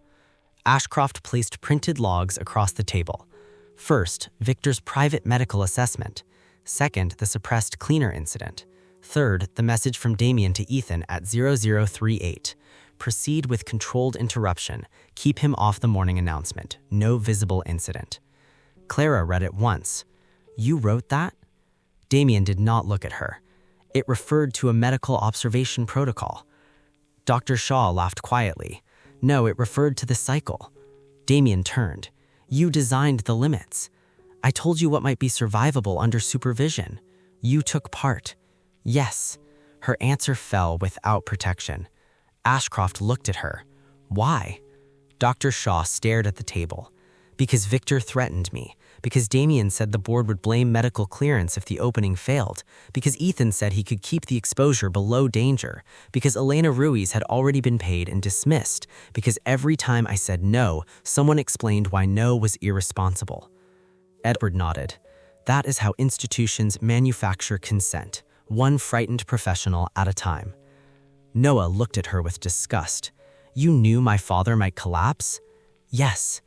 Ashcroft placed printed logs across the table. First, Victor's private medical assessment. Second, the suppressed cleaner incident. Third, the message from Damien to Ethan at 0038. Proceed with controlled interruption. Keep him off the morning announcement. No visible incident. Clara read it once. You wrote that? Damien did not look at her. It referred to a medical observation protocol. Dr. Shaw laughed quietly. No, it referred to the cycle. Damien turned. You designed the limits. I told you what might be survivable under supervision. You took part. Yes. Her answer fell without protection. Ashcroft looked at her. Why? Dr. Shaw stared at the table. Because Victor threatened me. Because Damien said the board would blame medical clearance if the opening failed. Because Ethan said he could keep the exposure below danger. Because Elena Ruiz had already been paid and dismissed. Because every time I said no, someone explained why no was irresponsible. Edward nodded. That is how institutions manufacture consent, one frightened professional at a time. Noah looked at her with disgust. You knew my father might collapse? Yes.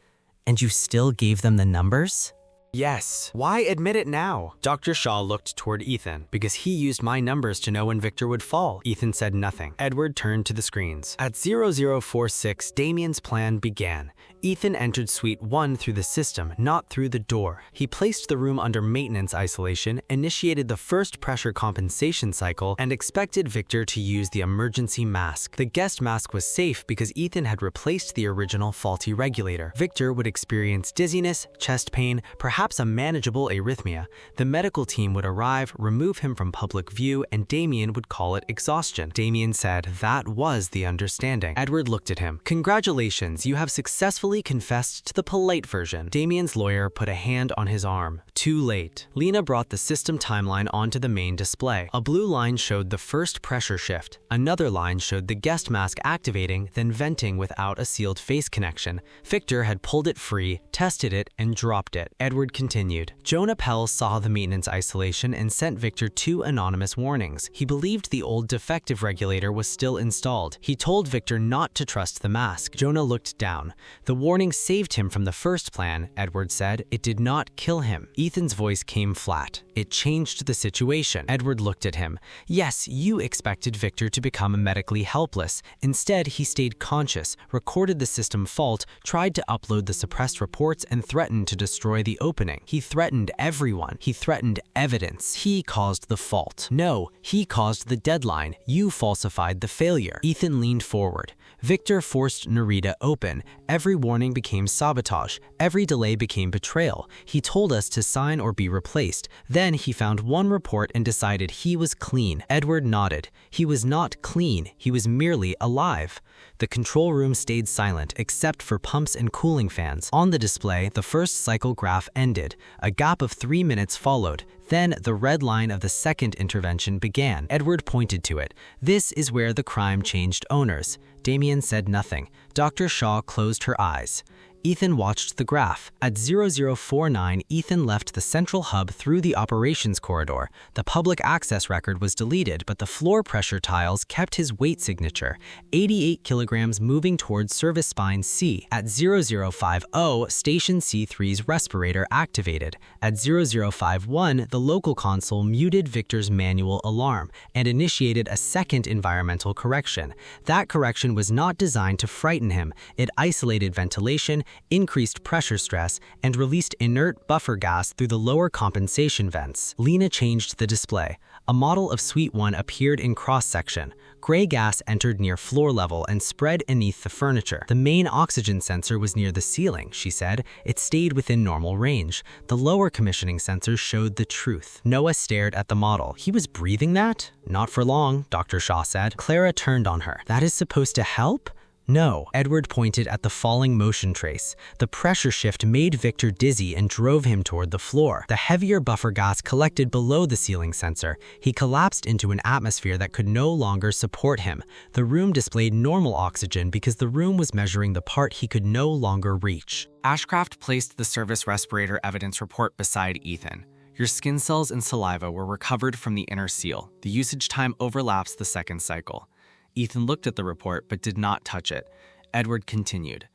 And you still gave them the numbers? Yes. Why admit it now? Dr. Shaw looked toward Ethan. Because he used my numbers to know when Victor would fall. Ethan said nothing. Edward turned to the screens. At 0046, Damien's plan began. Ethan entered Suite 1 through the system, not through the door. He placed the room under maintenance isolation, initiated the first pressure compensation cycle, and expected Victor to use the emergency mask. The guest mask was safe because Ethan had replaced the original faulty regulator. Victor would experience dizziness, chest pain, perhaps a manageable arrhythmia. The medical team would arrive, remove him from public view, and Damien would call it exhaustion. Damien said that was the understanding. Edward looked at him. Congratulations, you have successfully confessed to the polite version. Damien's lawyer put a hand on his arm. Too late. Lena brought the system timeline onto the main display. A blue line showed the first pressure shift. Another line showed the guest mask activating, then venting without a sealed face connection. Victor had pulled it free, tested it, and dropped it. Edward continued. Jonah Pell saw the maintenance isolation and sent Victor 2 anonymous warnings. He believed the old defective regulator was still installed. He told Victor not to trust the mask. Jonah looked down. The warning saved him from the first plan, Edward said. It did not kill him. Ethan's voice came flat. It changed the situation. Edward looked at him. Yes, you expected Victor to become medically helpless. Instead, he stayed conscious, recorded the system fault, tried to upload the suppressed reports, and threatened to destroy the opening. He threatened everyone. He threatened evidence. He caused the fault. No, he caused the deadline. You falsified the failure. Ethan leaned forward. Victor forced Nerida open. Every warning became sabotage. Every delay became betrayal. He told us to sign or be replaced. Then he found one report and decided he was clean. Edward nodded. He was not clean. He was merely alive. The control room stayed silent except for pumps and cooling fans. On the display, the first cycle graph ended. A gap of 3 minutes followed. Then the red line of the second intervention began. Edward pointed to it. This is where the crime changed owners. Damien said nothing. Dr. Shaw closed her eyes. Ethan watched the graph. At 0049, Ethan left the central hub through the operations corridor. The public access record was deleted, but the floor pressure tiles kept his weight signature, 88 kilograms moving towards service spine C. At 0050, station C3's respirator activated. At 0051, the local console muted Victor's manual alarm and initiated a second environmental correction. That correction was not designed to frighten him. It isolated ventilation, increased pressure stress, and released inert buffer gas through the lower compensation vents. Lena changed the display. A model of Suite 1 appeared in cross-section. Gray gas entered near floor level and spread beneath the furniture. The main oxygen sensor was near the ceiling, she said. It stayed within normal range. The lower commissioning sensors showed the truth. Noah stared at the model. He was breathing that? Not for long, Dr. Shaw said. Clara turned on her. That is supposed to help? No. Edward pointed at the falling motion trace. The pressure shift made Victor dizzy and drove him toward the floor. The heavier buffer gas collected below the ceiling sensor. He collapsed into an atmosphere that could no longer support him. The room displayed normal oxygen because the room was measuring the part he could no longer reach. Ashcroft placed the service respirator evidence report beside Ethan. Your skin cells and saliva were recovered from the inner seal. The usage time overlaps the second cycle. Ethan looked at the report but did not touch it. Edward continued.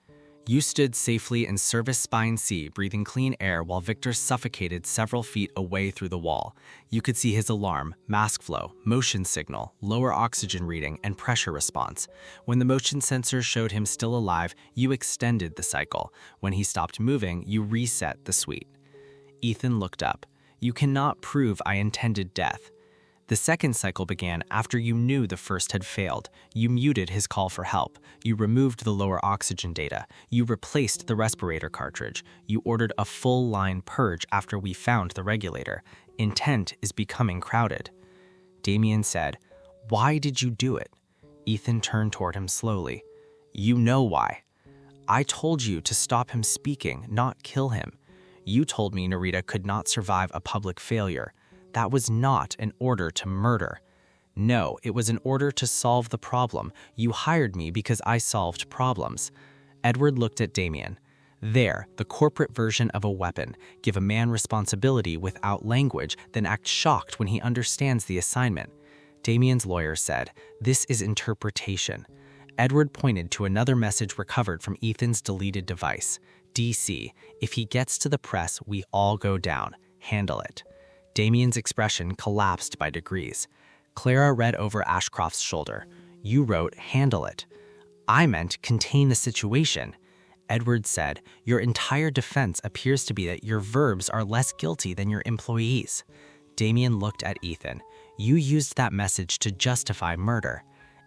You stood safely in service spine C, breathing clean air while Victor suffocated several feet away through the wall. You could see his alarm, mask flow, motion signal, lower oxygen reading, and pressure response. When the motion sensor showed him still alive, you extended the cycle. When he stopped moving, you reset the suite. Ethan looked up. You cannot prove I intended death. The second cycle began after you knew the first had failed. You muted his call for help. You removed the lower oxygen data. You replaced the respirator cartridge. You ordered a full-line purge after we found the regulator. Intent is becoming crowded. Damien said, "Why did you do it?" Ethan turned toward him slowly. "You know why. I told you to stop him speaking, not kill him. You told me Nerida could not survive a public failure. That was not an order to murder. No, it was an order to solve the problem. You hired me because I solved problems." Edward looked at Damien. There, the corporate version of a weapon. Give a man responsibility without language, then act shocked when he understands the assignment. Damien's lawyer said, "This is interpretation." Edward pointed to another message recovered from Ethan's deleted device. "DC, if he gets to the press, we all go down. Handle it." Damien's expression collapsed by degrees. Clara read over Ashcroft's shoulder. "You wrote, 'handle it.'" "I meant contain the situation." Edward said, "Your entire defense appears to be that your verbs are less guilty than your employees." Damien looked at Ethan. "You used that message to justify murder."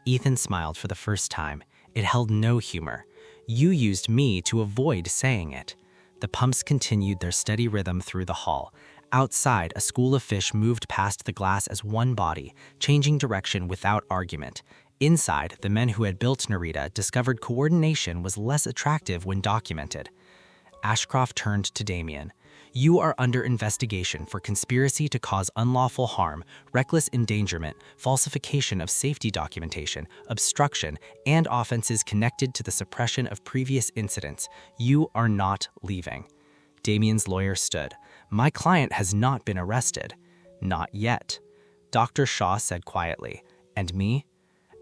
Ethan smiled for the first time. It held no humor. "You used me to avoid saying it." The pumps continued their steady rhythm through the hall. Outside, a school of fish moved past the glass as one body, changing direction without argument. Inside, the men who had built Nerida discovered coordination was less attractive when documented. Ashcroft turned to Damien. "You are under investigation for conspiracy to cause unlawful harm, reckless endangerment, falsification of safety documentation, obstruction, and offenses connected to the suppression of previous incidents. You are not leaving." Damien's lawyer stood. "My client has not been arrested." "Not yet." Dr. Shaw said quietly. "And me?"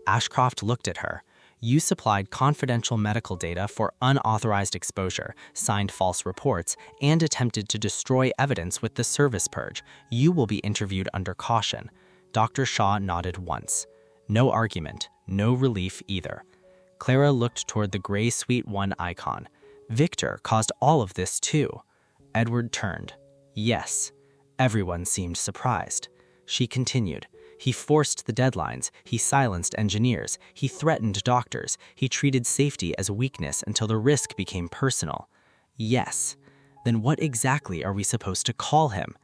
Ashcroft looked at her. "You supplied confidential medical data for unauthorized exposure, signed false reports, and attempted to destroy evidence with the service purge. You will be interviewed under caution." Dr. Shaw nodded once. No argument, no relief either. Clara looked toward the gray Suite 1 icon. "Victor caused all of this too." Edward turned. "Yes." Everyone seemed surprised. She continued. "He forced the deadlines, he silenced engineers, he threatened doctors, he treated safety as weakness until the risk became personal." "Yes." "Then what exactly are we supposed to call him?"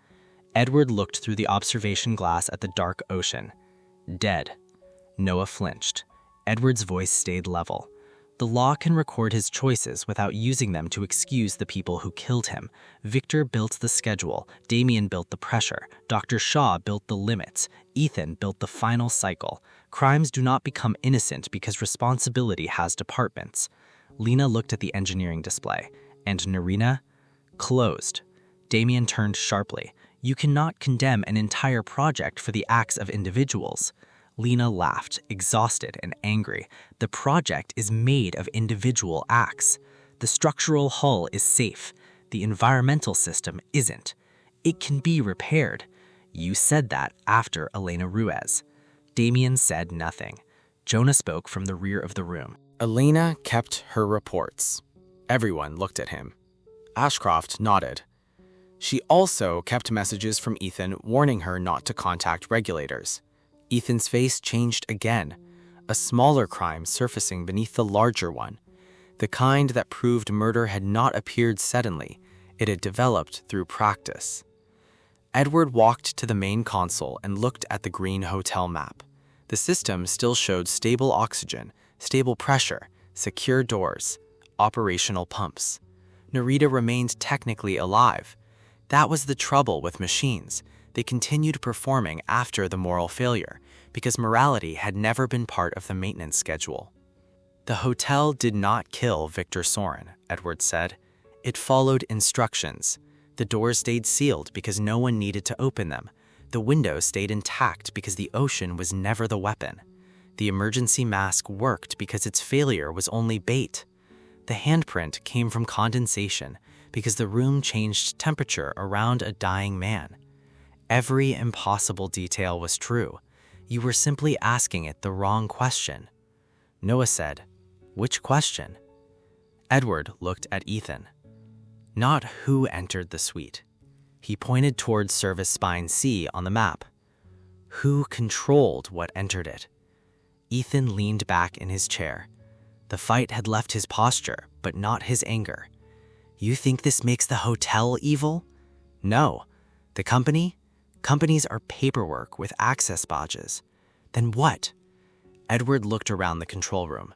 Edward looked through the observation glass at the dark ocean. "Dead." Noah flinched. Edward's voice stayed level. "The law can record his choices without using them to excuse the people who killed him. Victor built the schedule, Damien built the pressure, Dr. Shaw built the limits, Ethan built the final cycle. Crimes do not become innocent because responsibility has departments." Lena looked at the engineering display. "And Nerina?" "Closed." Damien turned sharply. "You cannot condemn an entire project for the acts of individuals." Lena laughed, exhausted and angry. "The project is made of individual acts. The structural hull is safe. The environmental system isn't. It can be repaired. You said that after Elena Ruiz." Damien said nothing. Jonah spoke from the rear of the room. Elena kept her reports. Everyone looked at him. Ashcroft nodded. She also kept messages from Ethan warning her not to contact regulators. Ethan's face changed again, a smaller crime surfacing beneath the larger one. The kind that proved murder had not appeared suddenly, it had developed through practice. Edward walked to the main console and looked at the green hotel map. The system still showed stable oxygen, stable pressure, secure doors, operational pumps. Nerida remained technically alive. That was the trouble with machines. They continued performing after the moral failure, because morality had never been part of the maintenance schedule. "The hotel did not kill Victor Soren," Edward said. "It followed instructions. The doors stayed sealed because no one needed to open them. The window stayed intact because the ocean was never the weapon. The emergency mask worked because its failure was only bait. The handprint came from condensation because the room changed temperature around a dying man. Every impossible detail was true. You were simply asking it the wrong question." Noah said, "Which question?" Edward looked at Ethan. "Not who entered the suite." He pointed towards service spine C on the map. Who controlled what entered it? Ethan leaned back in his chair. The fight had left his posture, but not his anger. You think this makes the hotel evil? No. The company? Companies are paperwork with access badges. Then what? Edward looked around the control room.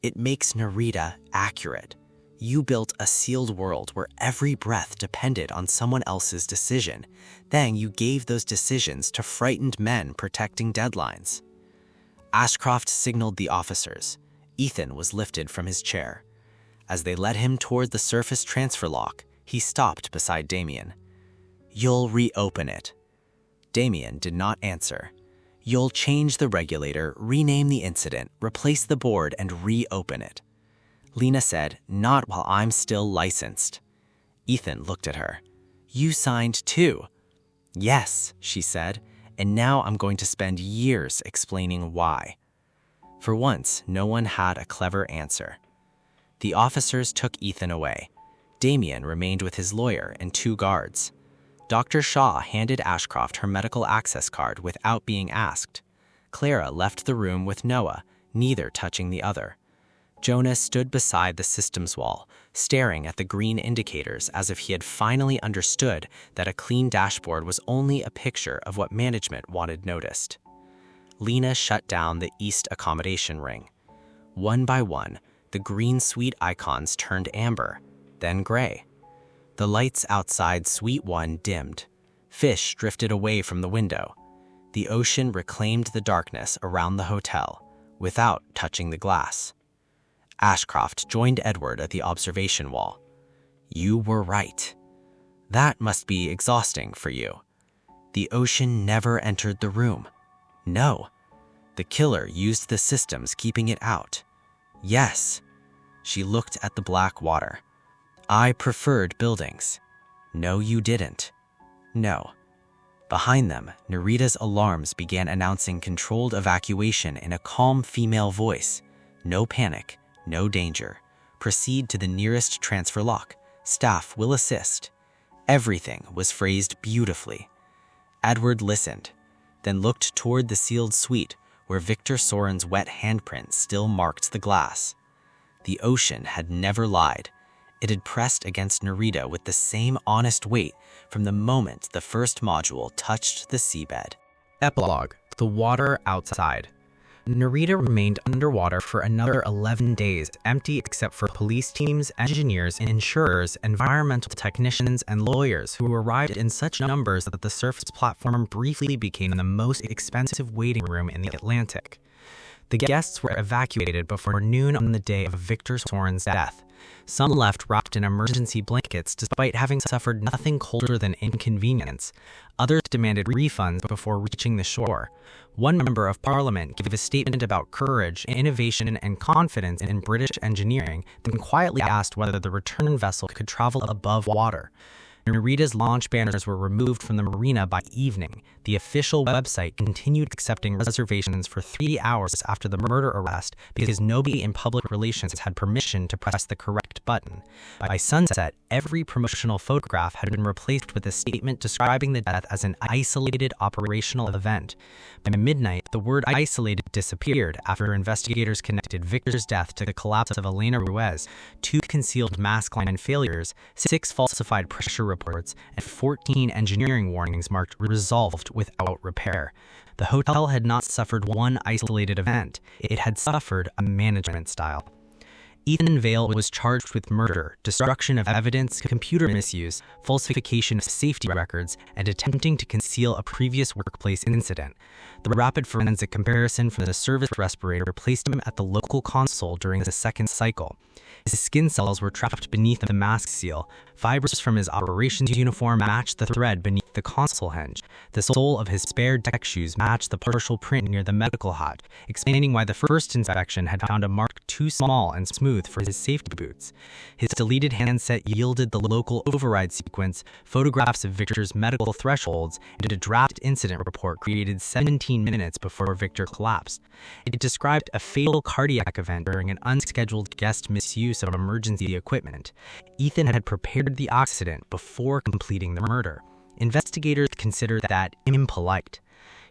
It makes Nerida accurate. You built a sealed world where every breath depended on someone else's decision. Then you gave those decisions to frightened men protecting deadlines. Ashcroft signaled the officers. Ethan was lifted from his chair. As they led him toward the surface transfer lock, he stopped beside Damien. You'll reopen it. Damien did not answer. You'll change the regulator, rename the incident, replace the board, and reopen it. Lena said, not while I'm still licensed. Ethan looked at her. You signed too. Yes, she said, and now I'm going to spend years explaining why. For once, no one had a clever answer. The officers took Ethan away. Damien remained with his lawyer and 2 guards. Dr. Shaw handed Ashcroft her medical access card without being asked. Clara left the room with Noah, neither touching the other. Jonah stood beside the systems wall, staring at the green indicators as if he had finally understood that a clean dashboard was only a picture of what management wanted noticed. Lena shut down the East accommodation ring. One by one, the green suite icons turned amber, then gray. The lights outside Suite 1 dimmed. Fish drifted away from the window. The ocean reclaimed the darkness around the hotel, without touching the glass. Ashcroft joined Edward at the observation wall. You were right. That must be exhausting for you. The ocean never entered the room. No. The killer used the systems keeping it out. Yes. She looked at the black water. I preferred buildings. No, you didn't. No. Behind them, Nerida's alarms began announcing controlled evacuation in a calm female voice. No panic, no danger. Proceed to the nearest transfer lock. Staff will assist. Everything was phrased beautifully. Edward listened, then looked toward the sealed suite where Victor Soren's wet handprint still marked the glass. The ocean had never lied. It had pressed against Nerida with the same honest weight from the moment the first module touched the seabed. Epilogue: The water outside. Nerida remained underwater for another 11 days, empty except for police teams, engineers, insurers, environmental technicians, and lawyers who arrived in such numbers that the surface platform briefly became the most expensive waiting room in the Atlantic. The guests were evacuated before noon on the day of Victor Soren's death. Some left wrapped in emergency blankets despite having suffered nothing colder than inconvenience. Others demanded refunds before reaching the shore. One member of parliament gave a statement about courage, innovation, and confidence in British engineering, then quietly asked whether the return vessel could travel above water. Nerida's launch banners were removed from the marina by evening. The official website continued accepting reservations for 3 hours after the murder arrest because nobody in public relations had permission to press the correct button. By sunset, every promotional photograph had been replaced with a statement describing the death as an isolated operational event. By midnight, the word isolated disappeared after investigators connected Victor's death to the collapse of Elena Ruiz, 2 concealed mask line failures, 6 falsified pressure reports, and 14 engineering warnings marked resolved without repair. The hotel had not suffered one isolated event. It had suffered a management style. Ethan Vale was charged with murder, destruction of evidence, computer misuse, falsification of safety records, and attempting to conceal a previous workplace incident. The rapid forensic comparison from the service respirator placed him at the local console during the second cycle. His skin cells were trapped beneath the mask seal. Fibers from his operations uniform matched the thread beneath the console hinge. The sole of his spare deck shoes matched the partial print near the medical hatch, explaining why the first inspection had found a mark too small and smooth for his safety boots. His deleted handset yielded the local override sequence, photographs of Victor's medical thresholds, and a draft incident report created 17 minutes before Victor collapsed. It described a fatal cardiac event during an unscheduled guest misuse of emergency equipment. Ethan had prepared the accident before completing the murder. Investigators considered that impolite.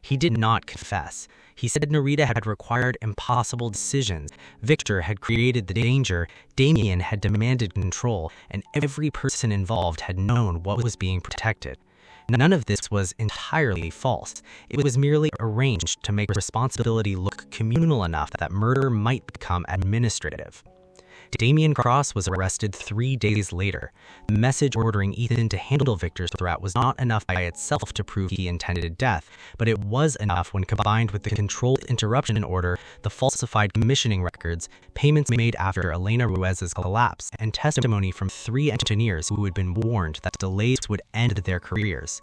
He did not confess. He said Nerida had required impossible decisions. Victor had created the danger, Damien had demanded control, and every person involved had known what was being protected. None of this was entirely false. It was merely arranged to make responsibility look communal enough that murder might become administrative. Damien Cross was arrested 3 days later. The message ordering Ethan to handle Victor's threat was not enough by itself to prove he intended death, but it was enough when combined with the controlled interruption order, the falsified commissioning records, payments made after Elena Ruiz's collapse, and testimony from 3 engineers who had been warned that delays would end their careers.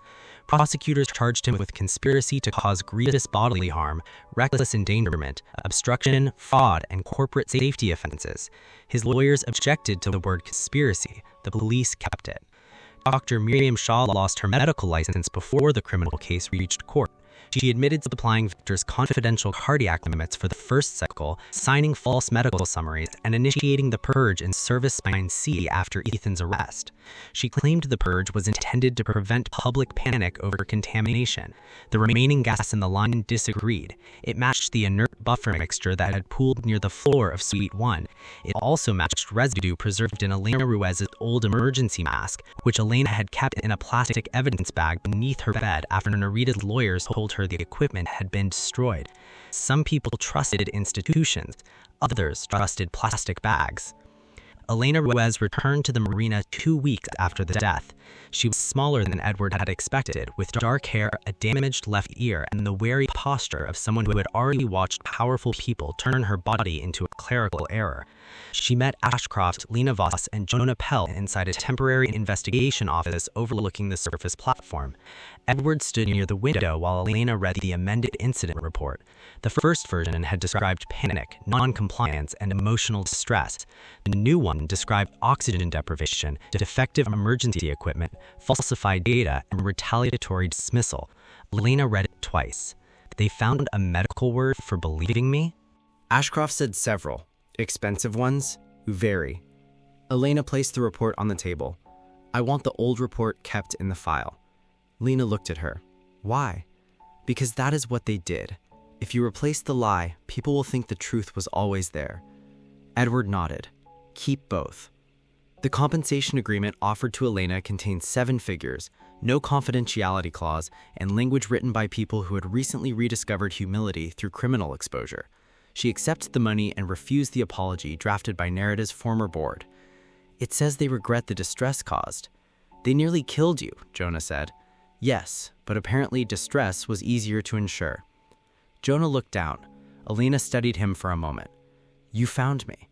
Prosecutors charged him with conspiracy to cause grievous bodily harm, reckless endangerment, obstruction, fraud, and corporate safety offenses. His lawyers objected to the word conspiracy. The police kept it. Dr. Miriam Shaw lost her medical license before the criminal case reached court. She admitted to supplying Victor's confidential cardiac limits for the first cycle, signing false medical summaries, and initiating the purge in Service Spine C after Ethan's arrest. She claimed the purge was intended to prevent public panic over contamination. The remaining gas in the line disagreed. It matched the inert buffer mixture that had pooled near the floor of Suite 1. It also matched residue preserved in Elena Ruiz's old emergency mask, which Elena had kept in a plastic evidence bag beneath her bed after Nerida's lawyers told her the equipment had been destroyed. Some people trusted institutions, others trusted plastic bags. Elena Ruiz returned to the marina 2 weeks after the death. She was smaller than Edward had expected, with dark hair, a damaged left ear, and the wary posture of someone who had already watched powerful people turn her body into a clerical error. She met Ashcroft, Lena Voss, and Jonah Pell inside a temporary investigation office overlooking the surface platform. Edward stood near the window while Elena read the amended incident report. The first version had described panic, non-compliance, and emotional distress. The new one described oxygen deprivation, defective emergency equipment, falsified data, and retaliatory dismissal. Elena read it twice. They found a medical word for believing me? Ashcroft said several. Expensive ones who vary. Elena placed the report on the table. I want the old report kept in the file. Lena looked at her. Why? Because that is what they did. If you replace the lie, people will think the truth was always there. Edward nodded. Keep both. The compensation agreement offered to Elena contained 7 figures, no confidentiality clause, and language written by people who had recently rediscovered humility through criminal exposure. She accepted the money and refused the apology drafted by Nerida's former board. It says they regret the distress caused. They nearly killed you, Jonah said. Yes, but apparently distress was easier to ensure. Jonah looked down. Elena studied him for a moment. You found me.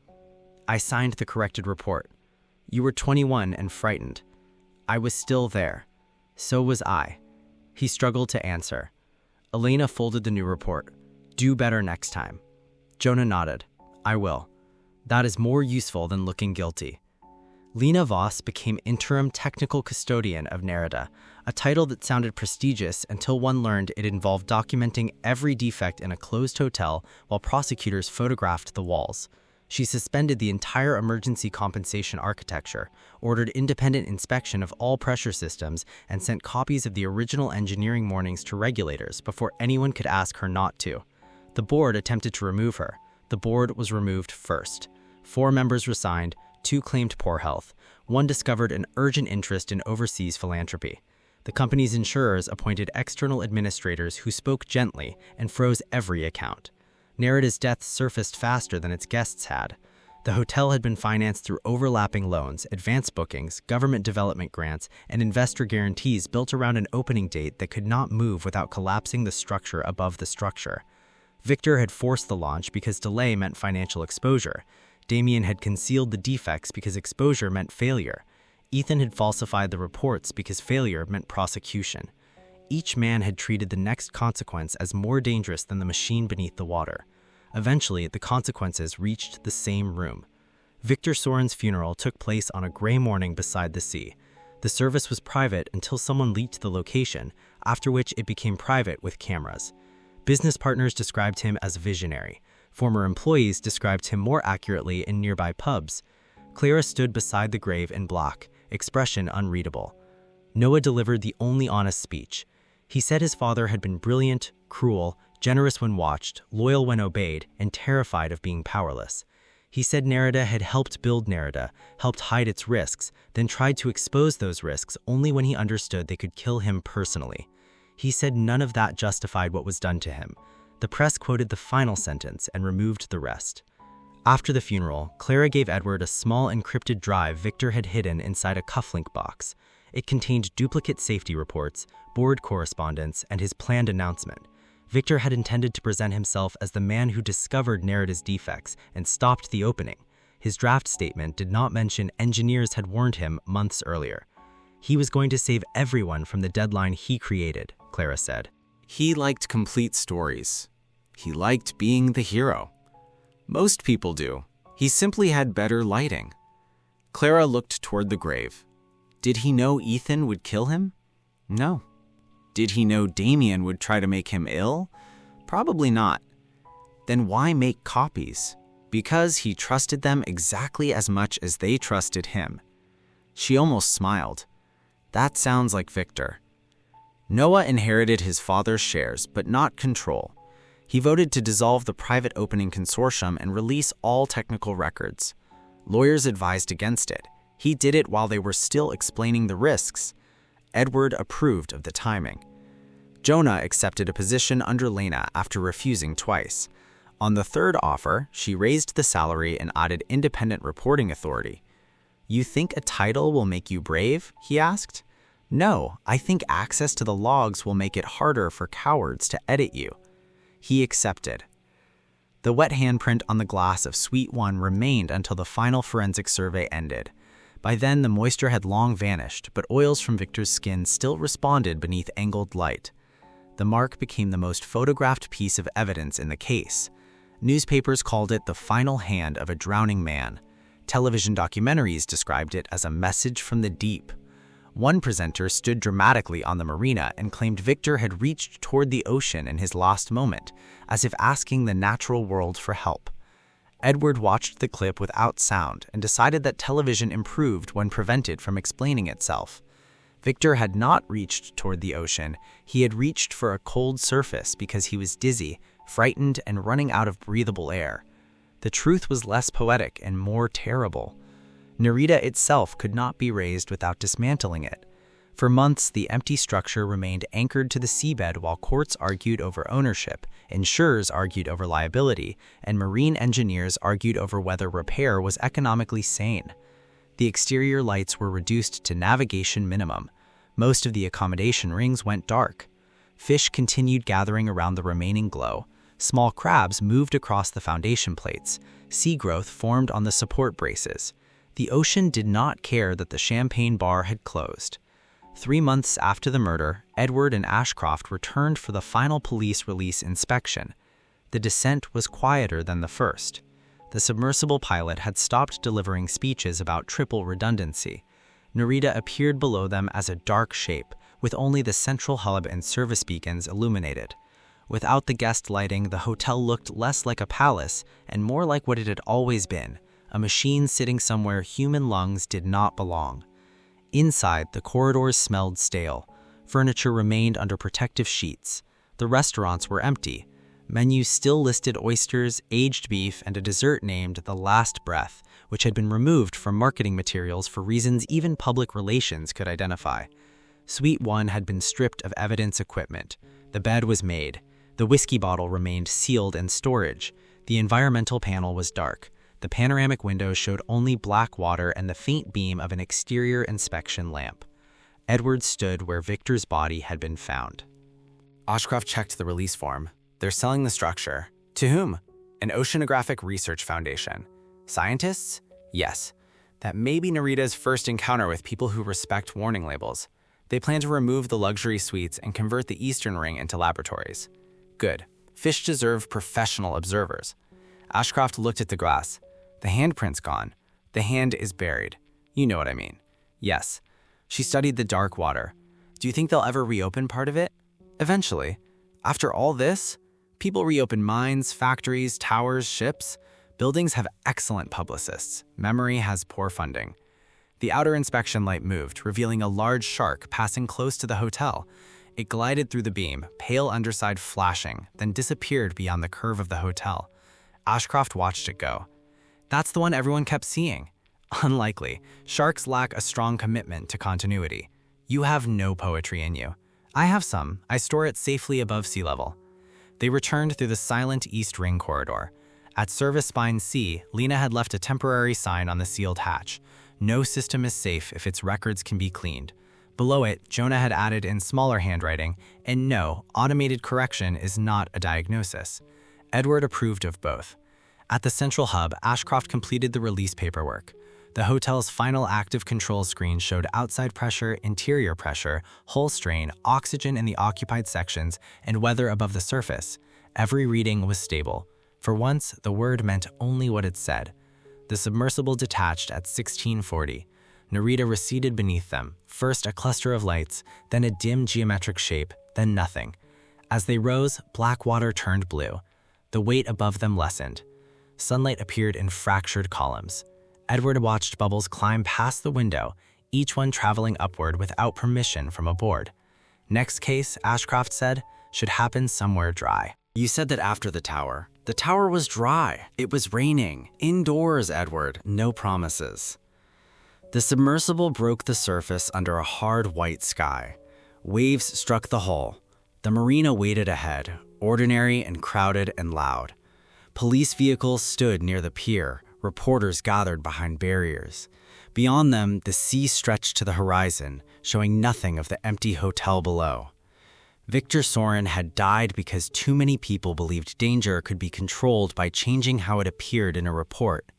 I signed the corrected report. You were 21 and frightened. I was still there. So was I. He struggled to answer. Elena folded the new report. Do better next time. Jonah nodded. I will. That is more useful than looking guilty. Lena Voss became interim technical custodian of Nerida, a title that sounded prestigious until one learned it involved documenting every defect in a closed hotel while prosecutors photographed the walls. She suspended the entire emergency compensation architecture, ordered independent inspection of all pressure systems, and sent copies of the original engineering warnings to regulators before anyone could ask her not to. The board attempted to remove her. The board was removed first. 4 members resigned, 2 claimed poor health. 1 discovered an urgent interest in overseas philanthropy. The company's insurers appointed external administrators who spoke gently and froze every account. Nerida's death surfaced faster than its guests had. The hotel had been financed through overlapping loans, advance bookings, government development grants, and investor guarantees built around an opening date that could not move without collapsing the structure above the structure. Victor had forced the launch because delay meant financial exposure. Damien had concealed the defects because exposure meant failure. Ethan had falsified the reports because failure meant prosecution. Each man had treated the next consequence as more dangerous than the machine beneath the water. Eventually, the consequences reached the same room. Victor Soren's funeral took place on a gray morning beside the sea. The service was private until someone leaked the location, after which it became private with cameras. Business partners described him as visionary. Former employees described him more accurately in nearby pubs. Clara stood beside the grave in black, expression unreadable. Noah delivered the only honest speech. He said his father had been brilliant, cruel, generous when watched, loyal when obeyed, and terrified of being powerless. He said Nerida had helped build Nerida, helped hide its risks, then tried to expose those risks only when he understood they could kill him personally. He said none of that justified what was done to him. The press quoted the final sentence and removed the rest. After the funeral, Clara gave Edward a small encrypted drive Victor had hidden inside a cufflink box. It contained duplicate safety reports, board correspondence, and his planned announcement. Victor had intended to present himself as the man who discovered Nerida's defects and stopped the opening. His draft statement did not mention engineers had warned him months earlier. He was going to save everyone from the deadline he created, Clara said. He liked complete stories. He liked being the hero. Most people do. He simply had better lighting. Clara looked toward the grave. Did he know Ethan would kill him? No. Did he know Damien would try to make him ill? Probably not. Then why make copies? Because he trusted them exactly as much as they trusted him. She almost smiled. That sounds like Victor. Noah inherited his father's shares, but not control. He voted to dissolve the private opening consortium and release all technical records. Lawyers advised against it. He did it while they were still explaining the risks. Edward approved of the timing. Jonah accepted a position under Lena after refusing twice. On the third offer, she raised the salary and added independent reporting authority. "You think a title will make you brave?" he asked. "No, I think access to the logs will make it harder for cowards to edit you." He accepted. The wet handprint on the glass of Suite 1 remained until the final forensic survey ended. By then, the moisture had long vanished, but oils from Victor's skin still responded beneath angled light. The mark became the most photographed piece of evidence in the case. Newspapers called it the final hand of a drowning man. Television documentaries described it as a message from the deep. One presenter stood dramatically on the marina and claimed Victor had reached toward the ocean in his last moment, as if asking the natural world for help. Edward watched the clip without sound and decided that television improved when prevented from explaining itself. Victor had not reached toward the ocean. He had reached for a cold surface because he was dizzy, frightened, and running out of breathable air. The truth was less poetic and more terrible. Nerida itself could not be raised without dismantling it. For months, the empty structure remained anchored to the seabed while courts argued over ownership, insurers argued over liability, and marine engineers argued over whether repair was economically sane. The exterior lights were reduced to navigation minimum. Most of the accommodation rings went dark. Fish continued gathering around the remaining glow. Small crabs moved across the foundation plates. Sea growth formed on the support braces. The ocean did not care that the champagne bar had closed. 3 months after the murder, Edward and Ashcroft returned for the final police release inspection. The descent was quieter than the first. The submersible pilot had stopped delivering speeches about triple redundancy. Nerida appeared below them as a dark shape, with only the central hub and service beacons illuminated. Without the guest lighting, the hotel looked less like a palace and more like what it had always been, a machine sitting somewhere human lungs did not belong. Inside, the corridors smelled stale. Furniture remained under protective sheets. The restaurants were empty. Menus still listed oysters, aged beef, and a dessert named The Last Breath, which had been removed from marketing materials for reasons even public relations could identify. Suite 1 had been stripped of evidence equipment. The bed was made. The whiskey bottle remained sealed in storage. The environmental panel was dark. The panoramic windows showed only black water and the faint beam of an exterior inspection lamp. Edward stood where Victor's body had been found. Ashcroft checked the release form. They're selling the structure. To whom? An oceanographic research foundation. Scientists? Yes. That may be Nerida's first encounter with people who respect warning labels. They plan to remove the luxury suites and convert the Eastern Ring into laboratories. Good. Fish deserve professional observers. Ashcroft looked at the glass. The handprint's gone. The hand is buried. You know what I mean. Yes. She studied the dark water. Do you think they'll ever reopen part of it? Eventually. After all this, people reopen mines, factories, towers, ships. Buildings have excellent publicists. Memory has poor funding. The outer inspection light moved, revealing a large shark passing close to the hotel. It glided through the beam, pale underside flashing, then disappeared beyond the curve of the hotel. Ashcroft watched it go. That's the one everyone kept seeing. Unlikely. Sharks lack a strong commitment to continuity. You have no poetry in you. I have some. I store it safely above sea level. They returned through the silent East Ring corridor. At Service Spine C, Lena had left a temporary sign on the sealed hatch. No system is safe if its records can be cleaned. Below it, Jonah had added in smaller handwriting, and no, automated correction is not a diagnosis. Edward approved of both. At the central hub, Ashcroft completed the release paperwork. The hotel's final active control screen showed outside pressure, interior pressure, hull strain, oxygen in the occupied sections, and weather above the surface. Every reading was stable. For once, the word meant only what it said. The submersible detached at 1640. Nerida receded beneath them, first a cluster of lights, then a dim geometric shape, then nothing. As they rose, black water turned blue. The weight above them lessened. Sunlight appeared in fractured columns. Edward watched bubbles climb past the window, each one traveling upward without permission from aboard. Next case, Ashcroft said, should happen somewhere dry. You said that after the tower. The tower was dry. It was raining. Indoors, Edward. No promises. The submersible broke the surface under a hard white sky. Waves struck the hull. The marina waited ahead, ordinary and crowded and loud. Police vehicles stood near the pier. Reporters gathered behind barriers. Beyond them, the sea stretched to the horizon, showing nothing of the empty hotel below. Victor Soren had died because too many people believed danger could be controlled by changing how it appeared in a report.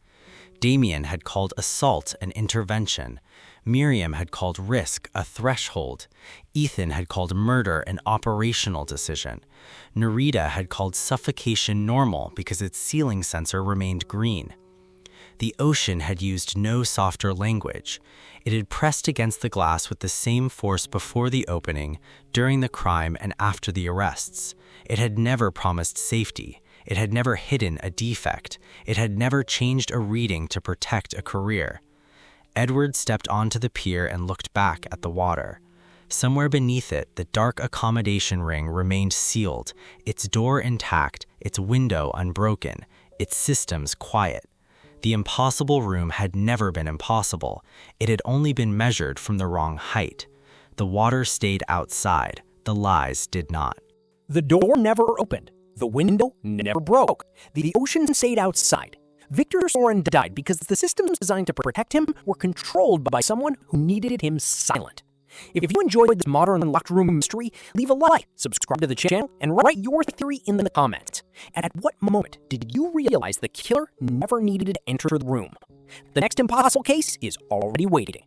Damien had called assault an intervention. Miriam had called risk a threshold. Ethan had called murder an operational decision. Nerida had called suffocation normal because its ceiling sensor remained green. The ocean had used no softer language. It had pressed against the glass with the same force before the opening, during the crime, and after the arrests. It had never promised safety. It had never hidden a defect. It had never changed a reading to protect a career. Edward stepped onto the pier and looked back at the water. Somewhere beneath it, the dark accommodation ring remained sealed, its door intact, its window unbroken, its systems quiet. The impossible room had never been impossible. It had only been measured from the wrong height. The water stayed outside. The lies did not. The door never opened. The window never broke. The ocean stayed outside. Victor Soren died because the systems designed to protect him were controlled by someone who needed him silent. If you enjoyed this modern locked room mystery, leave a like, subscribe to the channel, and write your theory in the comments. And at what moment did you realize the killer never needed to enter the room? The next impossible case is already waiting.